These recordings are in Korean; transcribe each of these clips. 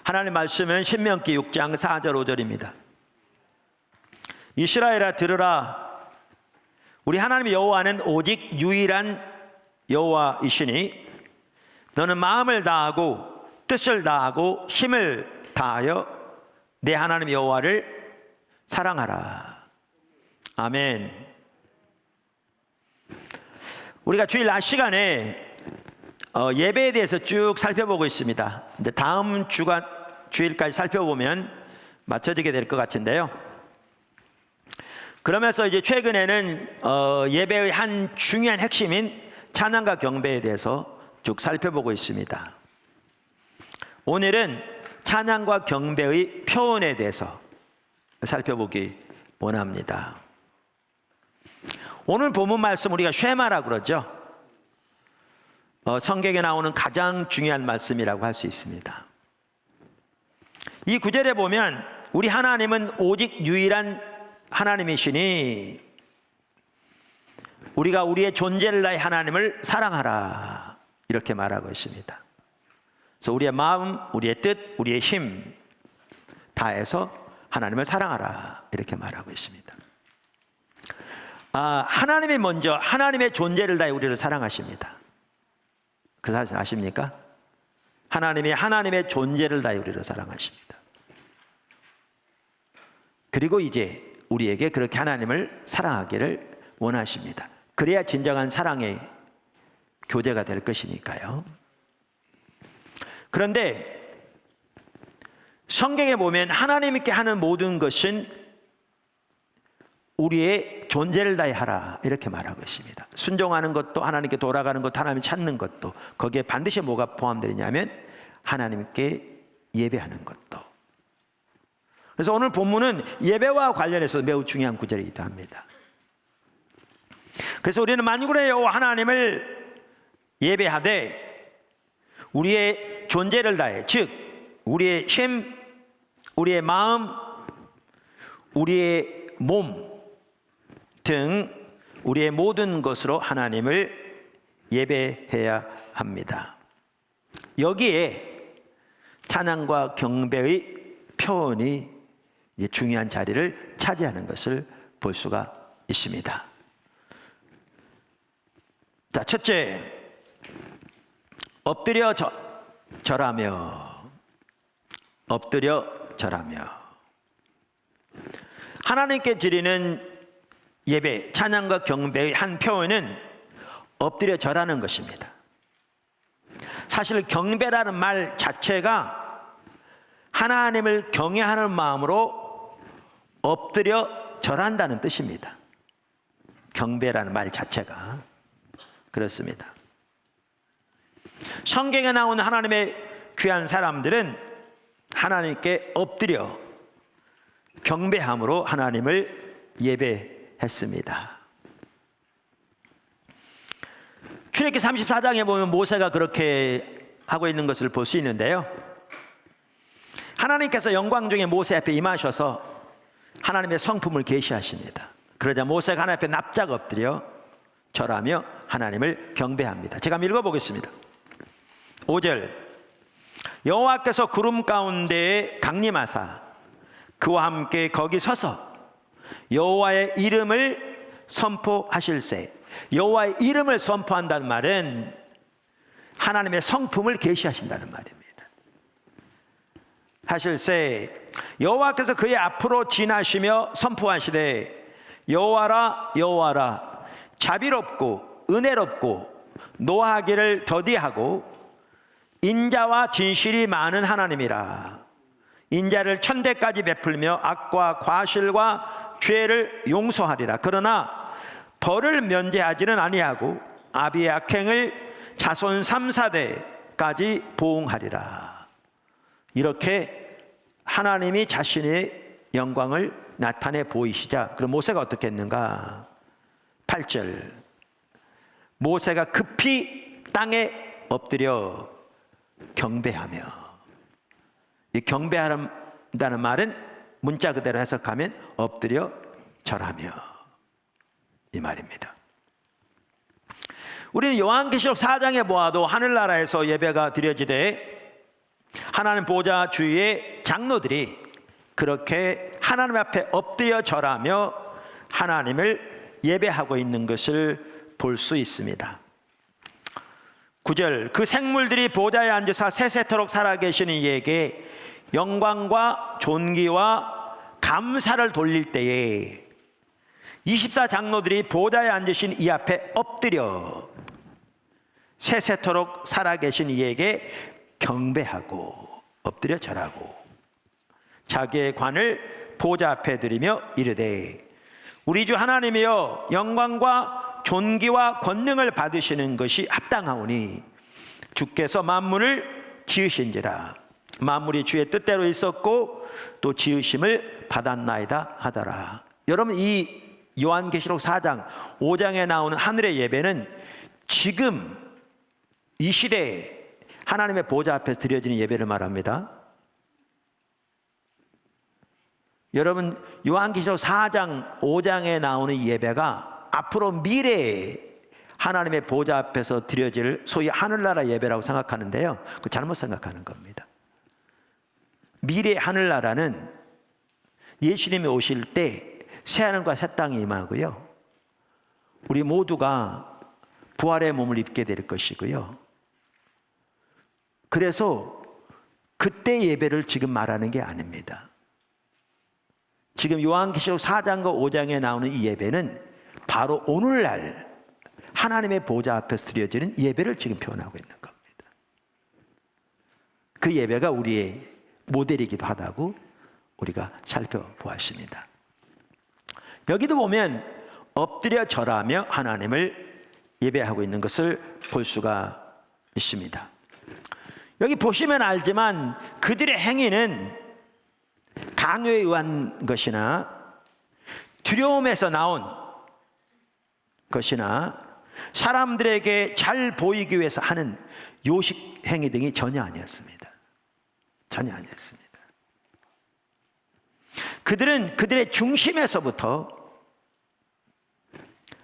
하나님 말씀은 신명기 6장 4절 5절입니다. 이스라엘아 들으라. 우리 하나님 여호와는 오직 유일한 여호와이시니 너는 마음을 다하고 뜻을 다하고 힘을 다하여 내 하나님 여호와를 사랑하라. 아멘. 우리가 주일 낮 시간에 예배에 대해서 쭉 살펴보고 있습니다. 이제 다음 주일까지 살펴보면 맞춰지게 될 것 같은데요. 그러면서 이제 최근에는 예배의 한 중요한 핵심인 찬양과 경배에 대해서 쭉 살펴보고 있습니다. 오늘은 찬양과 경배의 표현에 대해서 살펴보기 원합니다. 오늘 본문 말씀 우리가 쉐마라고 그러죠. 성경에 나오는 가장 중요한 말씀이라고 할 수 있습니다. 이 구절에 보면 우리 하나님은 오직 유일한 하나님이시니 우리가 우리의 존재를 다해 하나님을 사랑하라 이렇게 말하고 있습니다. 그래서 우리의 마음, 우리의 뜻, 우리의 힘 다해서 하나님을 사랑하라 이렇게 말하고 있습니다. 하나님이 먼저 하나님의 존재를 다해 우리를 사랑하십니다. 그 사실 아십니까? 하나님이 하나님의 존재를 다해 우리를 사랑하십니다. 그리고 이제 우리에게 그렇게 하나님을 사랑하기를 원하십니다. 그래야 진정한 사랑의 교제가 될 것이니까요. 그런데 성경에 보면 하나님께 하는 모든 것은 우리의 존재를 다해 하라 이렇게 말하고 있습니다. 순종하는 것도 하나님께 돌아가는 것도 하나님 찾는 것도 거기에 반드시 뭐가 포함되느냐면 하나님께 예배하는 것도. 그래서 오늘 본문은 예배와 관련해서 매우 중요한 구절이기도 합니다. 그래서 우리는 만군의 여호와 하나님을 예배하되 우리의 존재를 다해, 즉 우리의 힘, 우리의 마음, 우리의 몸 등 우리의 모든 것으로 하나님을 예배해야 합니다. 여기에 찬양과 경배의 표현이 중요한 자리를 차지하는 것을 볼 수가 있습니다. 자, 첫째, 엎드려 절하며. 엎드려 절하며. 하나님께 드리는 예배, 찬양과 경배의 한 표현은 엎드려 절하는 것입니다. 사실 경배라는 말 자체가 하나님을 경외하는 마음으로 엎드려 절한다는 뜻입니다. 경배라는 말 자체가 그렇습니다. 성경에 나오는 하나님의 귀한 사람들은 하나님께 엎드려 경배함으로 하나님을 예배했습니다. 출애굽기 34장에 보면 모세가 그렇게 하고 있는 것을 볼 수 있는데요. 하나님께서 영광 중에 모세 앞에 임하셔서 하나님의 성품을 계시하십니다. 그러자 모세가 하나님 앞에 납작 엎드려 절하며 하나님을 경배합니다. 제가 한번 읽어보겠습니다. 5절, 여호와께서 구름 가운데에 강림하사 그와 함께 거기 서서 여호와의 이름을 선포하실세. 여호와의 이름을 선포한다는 말은 하나님의 성품을 계시하신다는 말입니다. 하실세, 여호와께서 그의 앞으로 지나시며 선포하시되 여호와라 여호와라 자비롭고 은혜롭고 노하기를 더디하고 인자와 진실이 많은 하나님이라. 인자를 천대까지 베풀며 악과 과실과 죄를 용서하리라. 그러나 벌을 면제하지는 아니하고 아비의 악행을 자손 3-4대까지 보응하리라. 이렇게 하나님이 자신의 영광을 나타내 보이시자 그럼 모세가 어떻게 했는가? 8절, 모세가 급히 땅에 엎드려 경배하며. 이 경배한다는 말은 문자 그대로 해석하면 엎드려 절하며 이 말입니다. 우리는 요한계시록 4장에 보아도 하늘나라에서 예배가 드려지되 하나님 보좌 주위의 장로들이 그렇게 하나님 앞에 엎드려 절하며 하나님을 예배하고 있는 것을 볼 수 있습니다. 9절, 그 생물들이 보좌에 앉으사 세세토록 살아계시는 이에게 영광과 존귀와 감사를 돌릴 때에 24장로들이 보좌에 앉으신 이 앞에 엎드려 세세토록 살아계신 이에게 경배하고 엎드려 절하고 자기의 관을 보좌 앞에 드리며 이르되 우리 주 하나님이여 영광과 존귀와 권능을 받으시는 것이 합당하오니 주께서 만물을 지으신지라. 만물이 주의 뜻대로 있었고 또 지으심을 받았나이다 하더라. 여러분, 이 요한계시록 4장 5장에 나오는 하늘의 예배는 지금 이 시대에 하나님의 보좌 앞에서 드려지는 예배를 말합니다. 여러분, 요한계시록 4장 5장에 나오는 이 예배가 앞으로 미래에 하나님의 보좌 앞에서 드려질 소위 하늘나라 예배라고 생각하는데요, 그 잘못 생각하는 겁니다. 미래의 하늘나라는 예수님이 오실 때 새하늘과 새 땅이 임하고요, 우리 모두가 부활의 몸을 입게 될 것이고요. 그래서 그때 예배를 지금 말하는 게 아닙니다. 지금 요한계시록 4장과 5장에 나오는 이 예배는 바로 오늘날 하나님의 보좌 앞에서 드려지는 예배를 지금 표현하고 있는 겁니다. 그 예배가 우리의 모델이기도 하다고 우리가 살펴보았습니다. 여기도 보면 엎드려 절하며 하나님을 예배하고 있는 것을 볼 수가 있습니다. 여기 보시면 알지만 그들의 행위는 강요에 의한 것이나 두려움에서 나온 것이나 사람들에게 잘 보이기 위해서 하는 요식 행위 등이 전혀 아니었습니다. 전혀 아니었습니다. 그들은 그들의 중심에서부터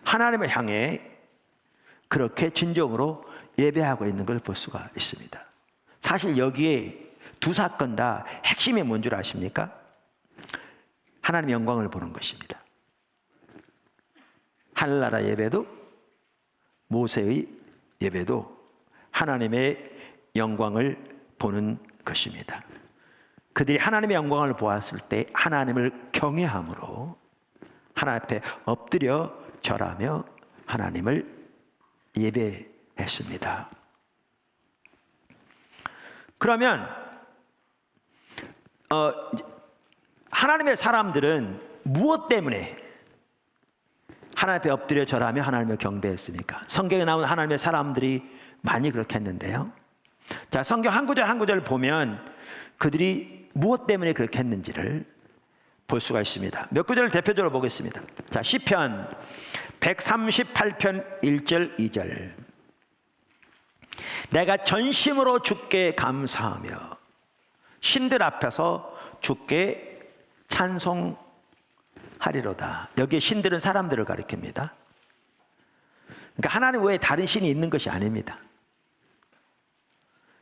하나님을 향해 그렇게 진정으로 예배하고 있는 걸 볼 수가 있습니다. 사실 여기에 두 사건 다 핵심이 뭔 줄 아십니까? 하나님의 영광을 보는 것입니다. 하늘나라 예배도 모세의 예배도 하나님의 영광을 보는 것입니다. 그들이 하나님의 영광을 보았을 때 하나님을 경외함으로 하나님 앞에 엎드려 절하며 하나님을 예배했습니다. 그러면 하나님의 사람들은 무엇 때문에 하나님 앞에 엎드려 절하며 하나님을 경배했습니까? 성경에 나오는 하나님의 사람들이 많이 그렇게 했는데요. 자, 성경 한 구절 한 구절 보면 그들이 무엇 때문에 그렇게 했는지를 볼 수가 있습니다. 몇 구절을 대표적으로 보겠습니다. 자, 시편 138편 1절 2절. 내가 전심으로 주께 감사하며 신들 앞에서 주께 찬송하리로다. 여기에 신들은 사람들을 가리킵니다. 그러니까 하나님 외에 다른 신이 있는 것이 아닙니다.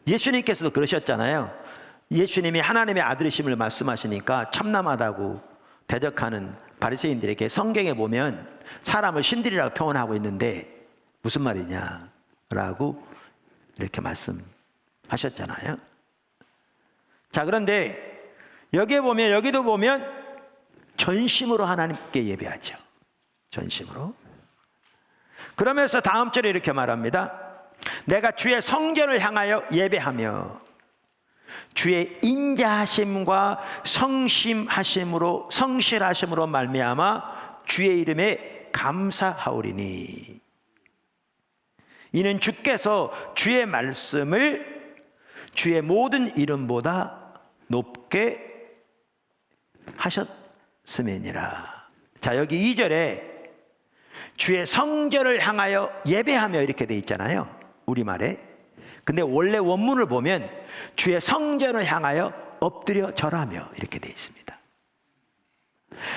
예수님께서도 그러셨잖아요. 예수님이 하나님의 아들이심을 말씀하시니까 참남하다고 대적하는 바리새인들에게 성경에 보면 사람을 신들이라고 표현하고 있는데 무슨 말이냐라고 이렇게 말씀하셨잖아요. 자, 그런데 여기도 보면 전심으로 하나님께 예배하죠. 전심으로. 그러면서 다음 절에 이렇게 말합니다. 내가 주의 성전을 향하여 예배하며 주의 인자하심과 성실하심으로 말미암아 주의 이름에 감사하오리니 이는 주께서 주의 말씀을 주의 모든 이름보다 높게 하셨음이니라. 자, 여기 2절에 주의 성전을 향하여 예배하며 이렇게 돼 있잖아요, 우리말에. 근데 원래 원문을 보면 주의 성전을 향하여 엎드려 절하며 이렇게 돼 있습니다.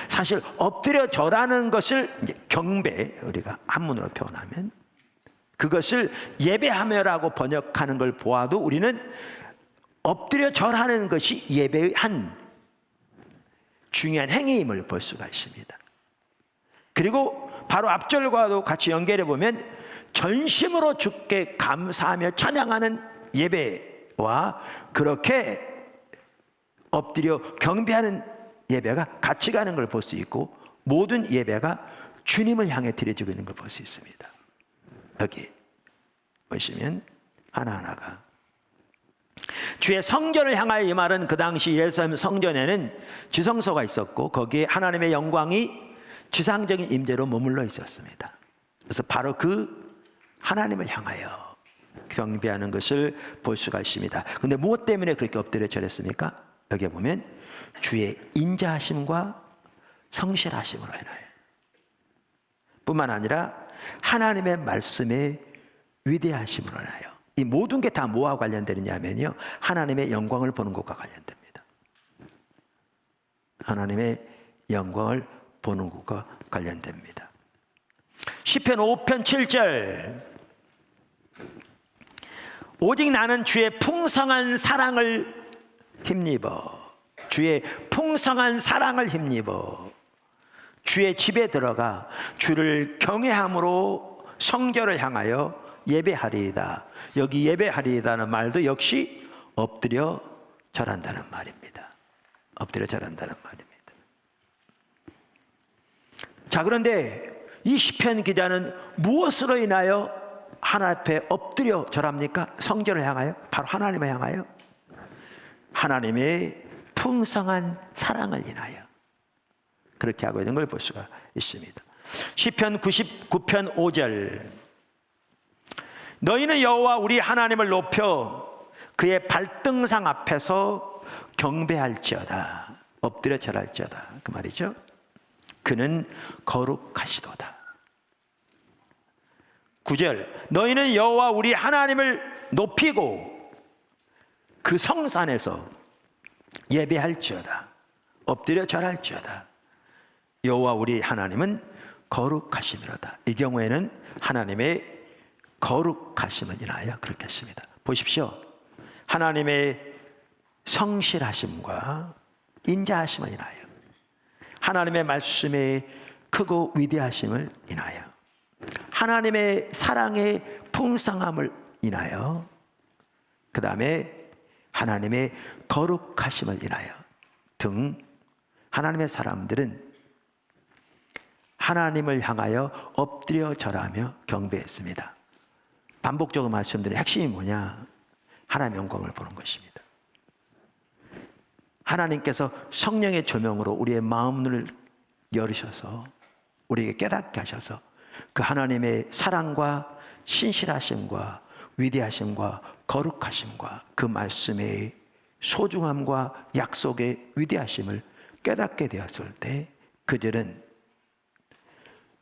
사실 엎드려 절하는 것을 이제 경배, 우리가 한문으로 표현하면 그것을 예배하며라고 번역하는 걸 보아도 우리는 엎드려 절하는 것이 예배의 한 중요한 행위임을 볼 수가 있습니다. 그리고 바로 앞절과도 같이 연결해 보면 전심으로 주께 감사하며 찬양하는 예배와 그렇게 엎드려 경배하는 예배가 같이 가는 걸 볼 수 있고, 모든 예배가 주님을 향해 드려지고 있는 걸 볼 수 있습니다. 여기 보시면 하나하나가 주의 성전을 향하여, 이 말은 그 당시 예루살렘 성전에는 지성소가 있었고 거기에 하나님의 영광이 지상적인 임재로 머물러 있었습니다. 그래서 바로 그 하나님을 향하여 경배하는 것을 볼 수가 있습니다. 그런데 무엇 때문에 그렇게 엎드려 절했습니까? 여기 보면 주의 인자하심과 성실하심으로 인하여, 뿐만 아니라 하나님의 말씀의 위대하심으로 인하여. 이 모든 게 다 뭐와 관련되느냐면요, 하나님의 영광을 보는 것과 관련됩니다. 하나님의 영광을 보는 것과 관련됩니다. 시편 5편 7절, 오직 나는 주의 풍성한 사랑을 힘입어, 주의 풍성한 사랑을 힘입어 주의 집에 들어가 주를 경외함으로 성전을 향하여 예배하리이다. 여기 예배하리이다는 말도 역시 엎드려 절한다는 말입니다. 엎드려 절한다는 말입니다. 자, 그런데 이 시편 기자는 무엇으로 인하여 하나님 앞에 엎드려 절합니까? 성전을 향하여? 바로 하나님을 향하여? 하나님의 풍성한 사랑을 인하여 그렇게 하고 있는 걸 볼 수가 있습니다. 시편 99편 5절, 너희는 여호와 우리 하나님을 높여 그의 발등상 앞에서 경배할지어다. 엎드려 절할지어다, 그 말이죠. 그는 거룩하시도다. 9절, 너희는 여호와 우리 하나님을 높이고 그 성산에서 예배할지어다. 엎드려 절할지어다. 여호와 우리 하나님은 거룩하심이로다. 이 경우에는 하나님의 거룩하심을 인하여 그렇게 했습니다. 보십시오. 하나님의 성실하심과 인자하심을 인하여, 하나님의 말씀의 크고 위대하심을 인하여, 하나님의 사랑의 풍성함을 인하여, 그 다음에 하나님의 거룩하심을 인하여 등 하나님의 사람들은 하나님을 향하여 엎드려 절하며 경배했습니다. 반복적으로 말씀드린 핵심이 뭐냐? 하나님의 영광을 보는 것입니다. 하나님께서 성령의 조명으로 우리의 마음을 열으셔서 우리에게 깨닫게 하셔서 그 하나님의 사랑과 신실하심과 위대하심과 거룩하심과 그 말씀의 소중함과 약속의 위대하심을 깨닫게 되었을 때 그들은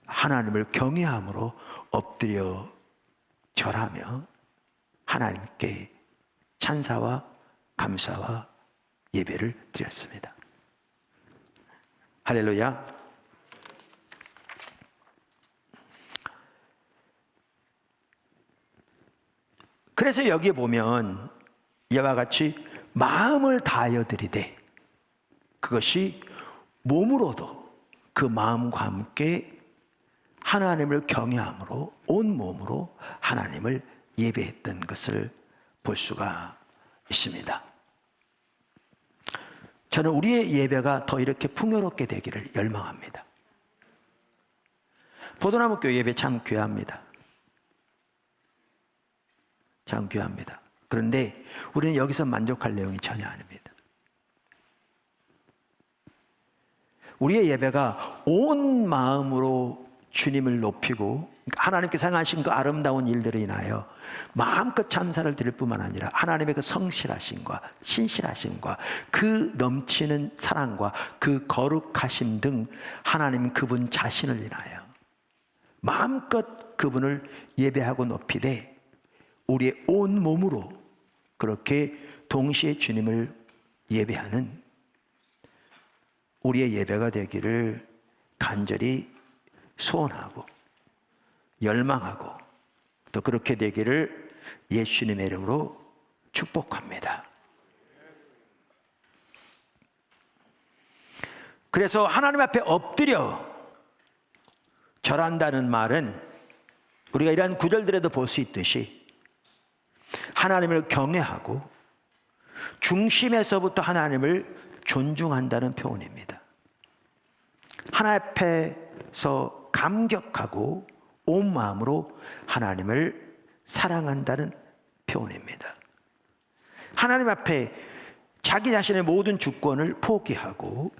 하나님을 경외함으로 엎드려 절하며 하나님께 찬사와 감사와 예배를 드렸습니다. 할렐루야. 그래서 여기에 보면 이와 같이 마음을 다하여 드리되, 그것이 몸으로도 그 마음과 함께 하나님을 경외함으로 온 몸으로 하나님을 예배했던 것을 볼 수가 있습니다. 저는 우리의 예배가 더 이렇게 풍요롭게 되기를 열망합니다. 포도나무 교회 예배 참 귀합니다. 참 귀합니다. 그런데 우리는 여기서 만족할 내용이 전혀 아닙니다. 우리의 예배가 온 마음으로 주님을 높이고 하나님께서 행하신 그 아름다운 일들을 인하여 마음껏 찬사를 드릴 뿐만 아니라 하나님의 그 성실하심과 신실하심과 그 넘치는 사랑과 그 거룩하심 등 하나님 그분 자신을 인하여 마음껏 그분을 예배하고 높이되 우리의 온 몸으로 그렇게 동시에 주님을 예배하는 우리의 예배가 되기를 간절히 소원하고 열망하고 또 그렇게 되기를 예수님의 이름으로 축복합니다. 그래서 하나님 앞에 엎드려 절한다는 말은 우리가 이러한 구절들에도 볼 수 있듯이 하나님을 경외하고 중심에서부터 하나님을 존중한다는 표현입니다. 하나님 앞에서 감격하고 온 마음으로 하나님을 사랑한다는 표현입니다. 하나님 앞에 자기 자신의 모든 주권을 포기하고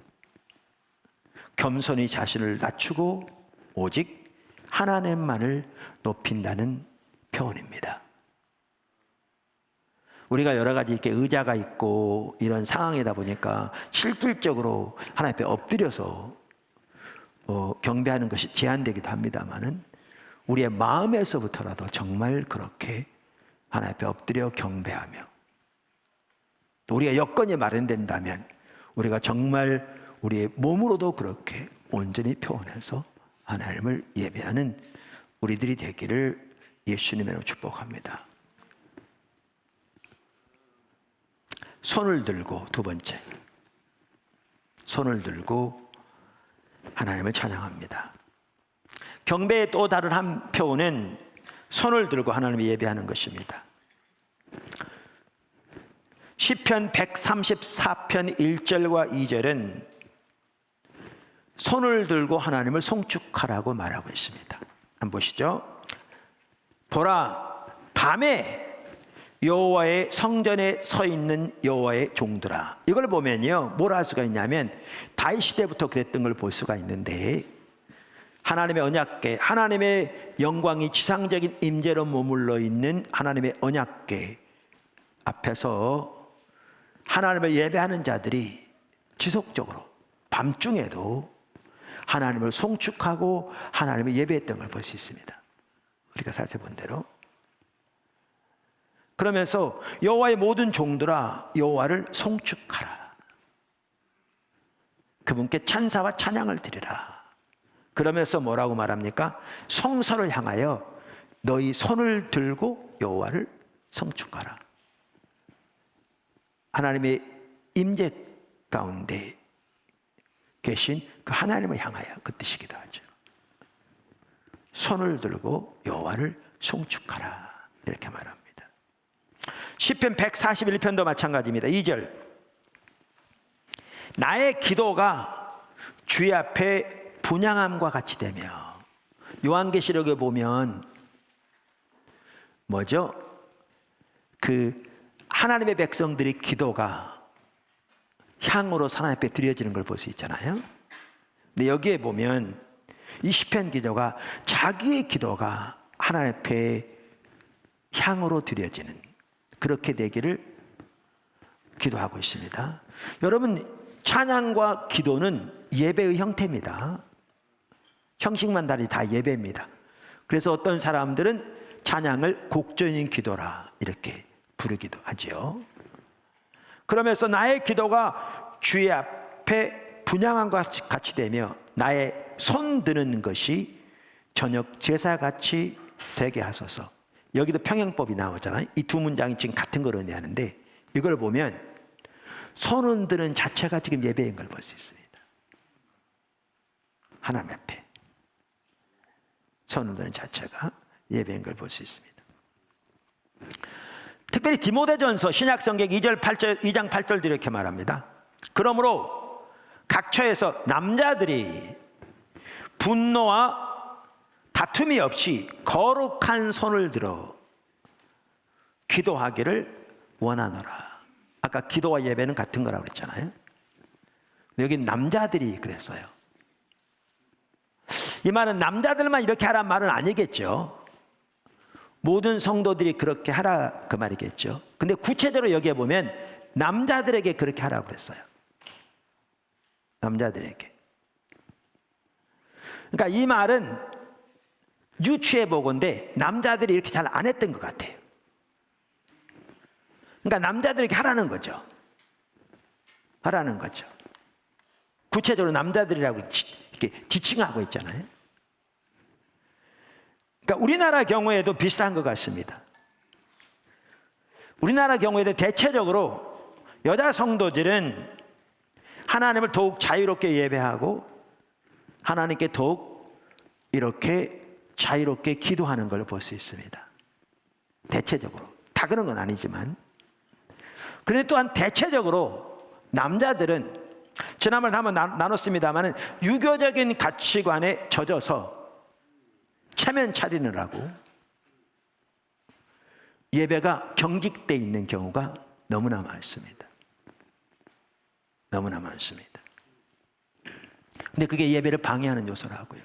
겸손히 자신을 낮추고 오직 하나님만을 높인다는 표현입니다. 우리가 여러 가지 이렇게 의자가 있고 이런 상황이다 보니까 실질적으로 하나님 앞에 엎드려서 경배하는 것이 제한되기도 합니다만은 우리의 마음에서부터라도 정말 그렇게 하나님 앞에 엎드려 경배하며 또 우리가 여건이 마련된다면 우리가 정말 우리의 몸으로도 그렇게 온전히 표현해서 하나님을 예배하는 우리들이 되기를 예수님으로 축복합니다. 손을 들고, 두 번째, 손을 들고 하나님을 찬양합니다. 경배의 또 다른 한 표현은 손을 들고 하나님을 예배하는 것입니다. 시편 134편 1절과 2절은 손을 들고 하나님을 송축하라고 말하고 있습니다. 한번 보시죠. 보라, 밤에 여호와의 성전에 서 있는 여호와의 종들아. 이걸 보면요, 뭘 할 수가 있냐면 다윗 시대부터 그랬던 걸 볼 수가 있는데, 하나님의 언약궤, 하나님의 영광이 지상적인 임재로 머물러 있는 하나님의 언약궤 앞에서 하나님을 예배하는 자들이 지속적으로 밤중에도 하나님을 송축하고 하나님을 예배했던 걸 볼 수 있습니다. 우리가 살펴본 대로. 그러면서 여호와의 모든 종들아 여호와를 송축하라. 그분께 찬사와 찬양을 드리라. 그러면서 뭐라고 말합니까? 성소를 향하여 너희 손을 들고 여호와를 송축하라. 하나님의 임재 가운데 계신 그 하나님을 향하여 그 뜻이기도 하죠. 손을 들고 여호와를 송축하라 이렇게 말합니다. 시편 141편도 마찬가지입니다. 2절, 나의 기도가 주의 앞에 분향함과 같이 되며. 요한계시록에 보면 뭐죠? 그 하나님의 백성들이 기도가 향으로 하나님 앞에 드려지는 걸 볼 수 있잖아요. 근데 여기에 보면 이 시편 기도가 자기의 기도가 하나님 앞에 향으로 드려지는, 그렇게 되기를 기도하고 있습니다. 여러분, 찬양과 기도는 예배의 형태입니다. 형식만 다르지 다 예배입니다. 그래서 어떤 사람들은 찬양을 곡전인 기도라 이렇게 부르기도 하죠. 그러면서 나의 기도가 주의 앞에 분향함과 같이 되며 나의 손 드는 것이 저녁 제사같이 되게 하소서. 여기도 평행법이 나오잖아요. 이 두 문장이 지금 같은 걸 의미하는데, 이걸 보면 손 흔드는 자체가 지금 예배인 걸 볼 수 있습니다. 하나님 앞에 손 흔드는 자체가 예배인 걸 볼 수 있습니다. 특별히 디모데전서 신약성경 2장 8절도 이렇게 말합니다. 그러므로 각 처에서 남자들이 분노와 다툼이 없이 거룩한 손을 들어 기도하기를 원하노라. 아까 기도와 예배는 같은 거라고 그랬잖아요. 여기 남자들이 그랬어요. 이 말은 남자들만 이렇게 하란 말은 아니겠죠. 모든 성도들이 그렇게 하라 그 말이겠죠. 근데 구체적으로 여기에 보면 남자들에게 그렇게 하라고 그랬어요. 남자들에게. 그러니까 이 말은 유추해 보건대 남자들이 이렇게 잘 안 했던 것 같아요. 그러니까 남자들에게 하라는 거죠. 하라는 거죠. 구체적으로 남자들이라고 이렇게 지칭하고 있잖아요. 그러니까 우리나라 경우에도 비슷한 것 같습니다. 우리나라 경우에도 대체적으로 여자 성도들은 하나님을 더욱 자유롭게 예배하고 하나님께 더욱 이렇게 자유롭게 기도하는 걸 볼 수 있습니다. 대체적으로. 다 그런 건 아니지만. 그런데 또한 대체적으로 남자들은 지난번에 한번 나눴습니다만 유교적인 가치관에 젖어서 체면 차리느라고 예배가 경직되어 있는 경우가 너무나 많습니다. 너무나 많습니다. 근데 그게 예배를 방해하는 요소라고요.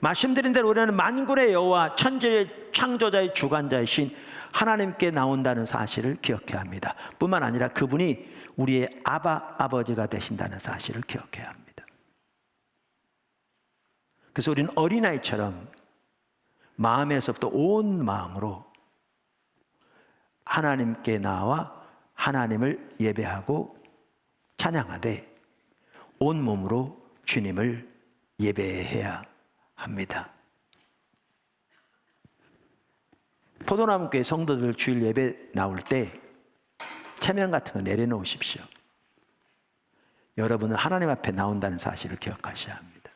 말씀드린 대로 우리는 만군의 여호와 천지의 창조자의 주관자이신 하나님께 나온다는 사실을 기억해야 합니다. 뿐만 아니라 그분이 우리의 아버지가 되신다는 사실을 기억해야 합니다. 그래서 우리는 어린아이처럼 마음에서부터 온 마음으로 하나님께 나와 하나님을 예배하고 찬양하되 온 몸으로 주님을 예배해야 합니다. 포도나무교회 성도들 주일 예배 나올 때 체면 같은 거 내려놓으십시오. 여러분은 하나님 앞에 나온다는 사실을 기억하셔야 합니다.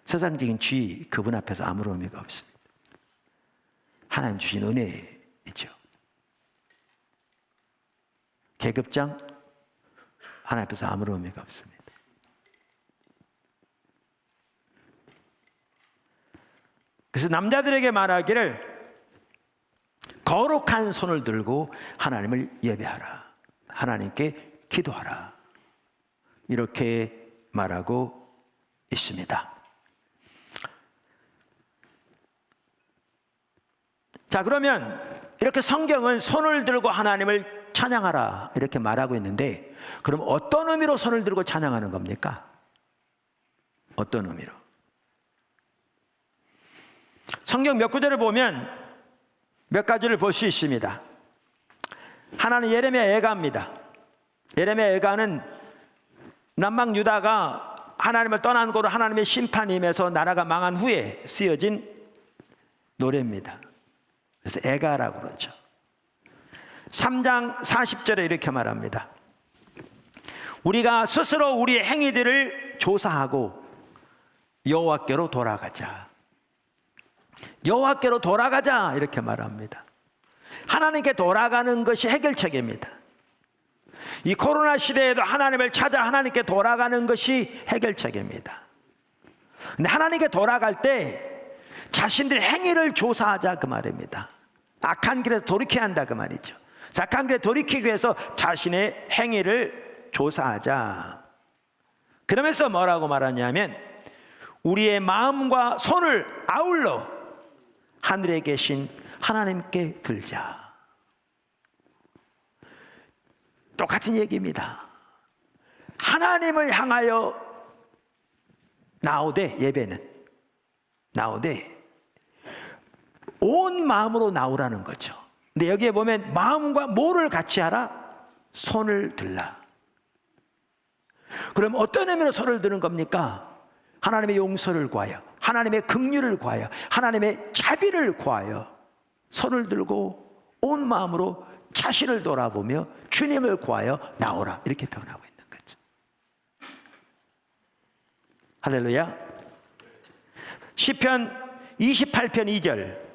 세상적인 지위 그분 앞에서 아무런 의미가 없습니다. 하나님 주신 은혜이죠. 계급장 하나님 앞에서 아무런 의미가 없습니다. 그래서 남자들에게 말하기를 거룩한 손을 들고 하나님을 예배하라. 하나님께 기도하라. 이렇게 말하고 있습니다. 자, 그러면 이렇게 성경은 손을 들고 하나님을 찬양하라 이렇게 말하고 있는데 그럼 어떤 의미로 손을 들고 찬양하는 겁니까? 어떤 의미로? 성경 몇 구절을 보면 몇 가지를 볼 수 있습니다. 하나는 예레미야 애가입니다. 예레미야 애가는 남방 유다가 하나님을 떠난 고로 하나님의 심판이 임해서 나라가 망한 후에 쓰여진 노래입니다. 그래서 애가라고 그러죠. 3장 40절에 이렇게 말합니다. 우리가 스스로 우리의 행위들을 조사하고 여호와께로 돌아가자. 여호와께로 돌아가자 이렇게 말합니다. 하나님께 돌아가는 것이 해결책입니다. 이 코로나 시대에도 하나님을 찾아 하나님께 돌아가는 것이 해결책입니다. 근데 하나님께 돌아갈 때 자신들의 행위를 조사하자 그 말입니다. 악한 길에서 돌이켜야 한다 그 말이죠. 악한 길에 돌이키기 위해서 자신의 행위를 조사하자. 그러면서 뭐라고 말하냐면 우리의 마음과 손을 아울러 하늘에 계신 하나님께 들자. 똑같은 얘기입니다. 하나님을 향하여 나오되 예배는 나오되 온 마음으로 나오라는 거죠. 근데 여기에 보면 마음과 뭐를 같이 하라? 손을 들라. 그럼 어떤 의미로 손을 드는 겁니까? 하나님의 용서를 구하여, 하나님의 긍휼을 구하여, 하나님의 자비를 구하여 손을 들고 온 마음으로 자신을 돌아보며 주님을 구하여 나오라 이렇게 표현하고 있는 거죠. 할렐루야. 시편 28편 2절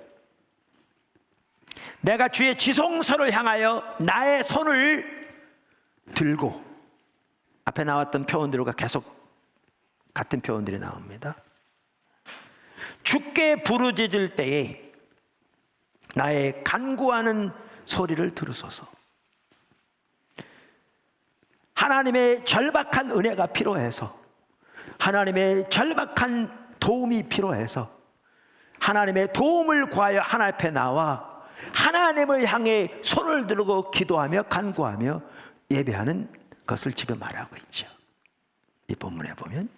내가 주의 지성소를 향하여 나의 손을 들고 앞에 나왔던 표현들과 계속 같은 표현들이 나옵니다. 주께 부르짖을 때에 나의 간구하는 소리를 들으소서. 하나님의 절박한 은혜가 필요해서 하나님의 절박한 도움이 필요해서 하나님의 도움을 구하여 하나님 앞에 나와 하나님을 향해 손을 들고 기도하며 간구하며 예배하는 것을 지금 말하고 있죠. 이 본문에 보면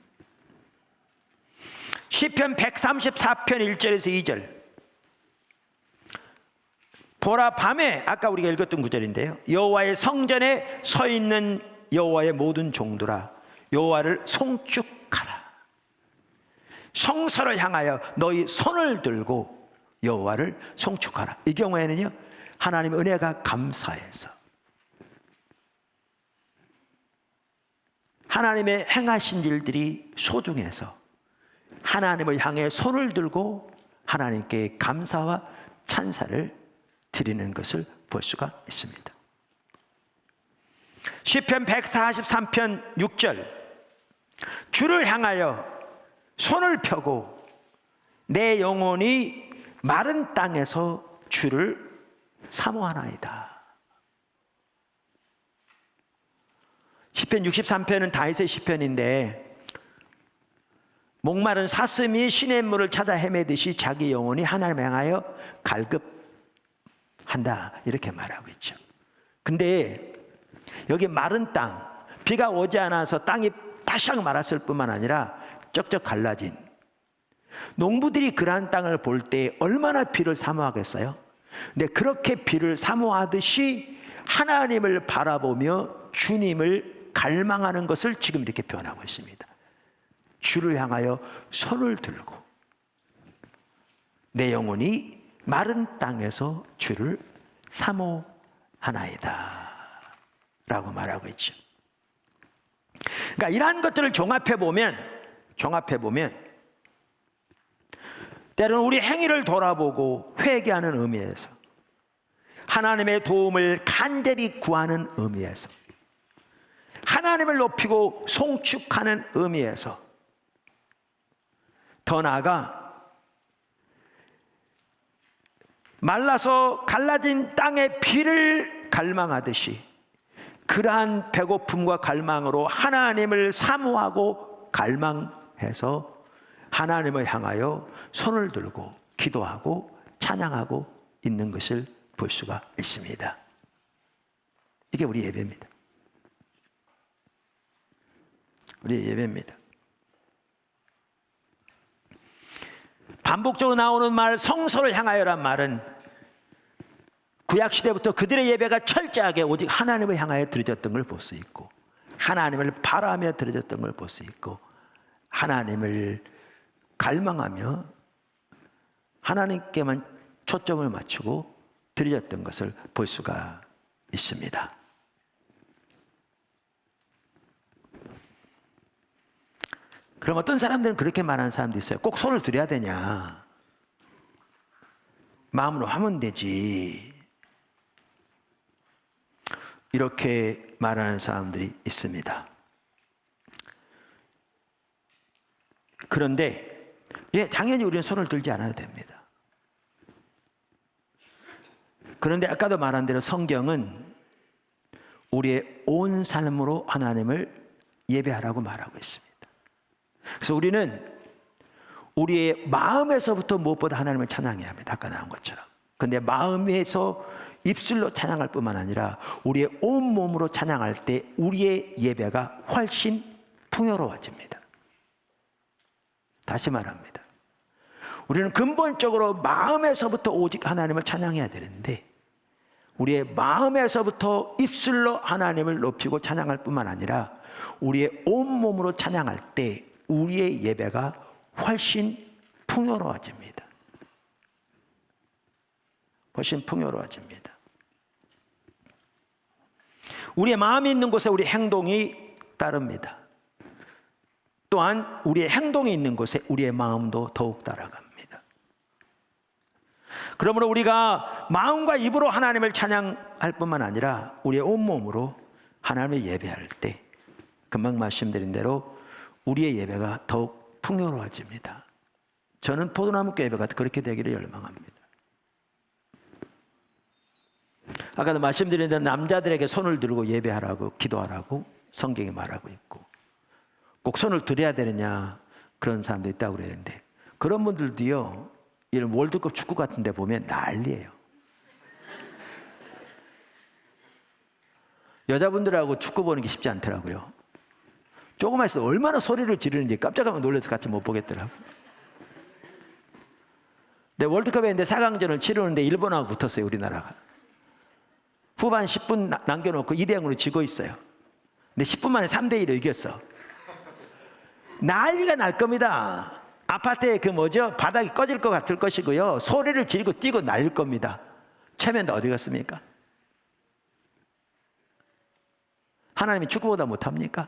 시편 134편 1절에서 2절 보라 밤에 아까 우리가 읽었던 구절인데요. 여호와의 성전에 서 있는 여호와의 모든 종들아 여호와를 송축하라. 성소를 향하여 너희 손을 들고 여호와를 송축하라. 이 경우에는요 하나님의 은혜가 감사해서 하나님의 행하신 일들이 소중해서 하나님을 향해 손을 들고 하나님께 감사와 찬사를 드리는 것을 볼 수가 있습니다. 시편 143편 6절, 주를 향하여 손을 펴고 내 영혼이 마른 땅에서 주를 사모하나이다. 시편 63편은 다윗의 시편인데, 목마른 사슴이 시냇물을 찾아 헤매듯이 자기 영혼이 하나님을 향하여 갈급한다, 이렇게 말하고 있죠. 근데 여기 마른 땅, 비가 오지 않아서 땅이 바싹 말았을 뿐만 아니라 쩍쩍 갈라진, 농부들이 그러한 땅을 볼 때 얼마나 비를 사모하겠어요? 근데 그렇게 비를 사모하듯이 하나님을 바라보며 주님을 갈망하는 것을 지금 이렇게 표현하고 있습니다. 주를 향하여 손을 들고 내 영혼이 마른 땅에서 주를 사모하나이다 라고 말하고 있죠. 그러니까 이러한 것들을 종합해 보면 때로는 우리 행위를 돌아보고 회개하는 의미에서, 하나님의 도움을 간절히 구하는 의미에서, 하나님을 높이고 송축하는 의미에서, 더 나아가 말라서 갈라진 땅의 비를 갈망하듯이 그러한 배고픔과 갈망으로 하나님을 사모하고 갈망해서 하나님을 향하여 손을 들고 기도하고 찬양하고 있는 것을 볼 수가 있습니다. 이게 우리 예배입니다. 우리 예배입니다. 반복적으로 나오는 말, 성소를 향하여란 말은 구약시대부터 그들의 예배가 철저하게 오직 하나님을 향하여 드려졌던 걸 볼 수 있고, 하나님을 바라며 드려졌던 걸 볼 수 있고, 하나님을 갈망하며 하나님께만 초점을 맞추고 드려졌던 것을 볼 수가 있습니다. 그럼 어떤 사람들은 그렇게 말하는 사람도 있어요. 꼭 손을 드려야 되냐? 마음으로 하면 되지. 이렇게 말하는 사람들이 있습니다. 그런데 당연히 우리는 손을 들지 않아도 됩니다. 그런데 아까도 말한 대로 성경은 우리의 온 삶으로 하나님을 예배하라고 말하고 있습니다. 그래서 우리는 우리의 마음에서부터 무엇보다 하나님을 찬양해야 합니다. 아까 나온 것처럼. 그런데 마음에서 입술로 찬양할 뿐만 아니라 우리의 온몸으로 찬양할 때 우리의 예배가 훨씬 풍요로워집니다. 다시 말합니다. 우리는 근본적으로 마음에서부터 오직 하나님을 찬양해야 되는데, 우리의 마음에서부터 입술로 하나님을 높이고 찬양할 뿐만 아니라 우리의 온몸으로 찬양할 때 우리의 예배가 훨씬 풍요로워집니다. 훨씬 풍요로워집니다. 우리의 마음이 있는 곳에 우리 행동이 따릅니다. 또한 우리의 행동이 있는 곳에 우리의 마음도 더욱 따라갑니다. 그러므로 우리가 마음과 입으로 하나님을 찬양할 뿐만 아니라 우리의 온몸으로 하나님을 예배할 때 금방 말씀드린 대로 우리의 예배가 더욱 풍요로워집니다. 저는 포도나무교 예배가 그렇게 되기를 열망합니다. 아까도 말씀드린 대로 남자들에게 손을 들고 예배하라고, 기도하라고 성경이 말하고 있고, 꼭 손을 들여야 되느냐 그런 사람도 있다고 그러는데, 그런 분들도요, 이런 월드컵 축구 같은 데 보면 난리예요. 여자분들하고 축구 보는 게 쉽지 않더라고요. 조금만 있어도 얼마나 소리를 지르는지 깜짝깜짝 놀라서 같이 못 보겠더라고요. 근데 월드컵에 있는데 4강전을 치르는데 일본하고 붙었어요, 우리나라가. 후반 10분 남겨놓고 2대0으로 지고 있어요. 근데 10분 만에 3대1로 이겼어. 난리가 날 겁니다. 아파트에 바닥이 꺼질 것 같을 것이고요, 소리를 지르고 뛰고 날릴 겁니다. 체면 어디 갔습니까? 하나님이 축구보다 못합니까?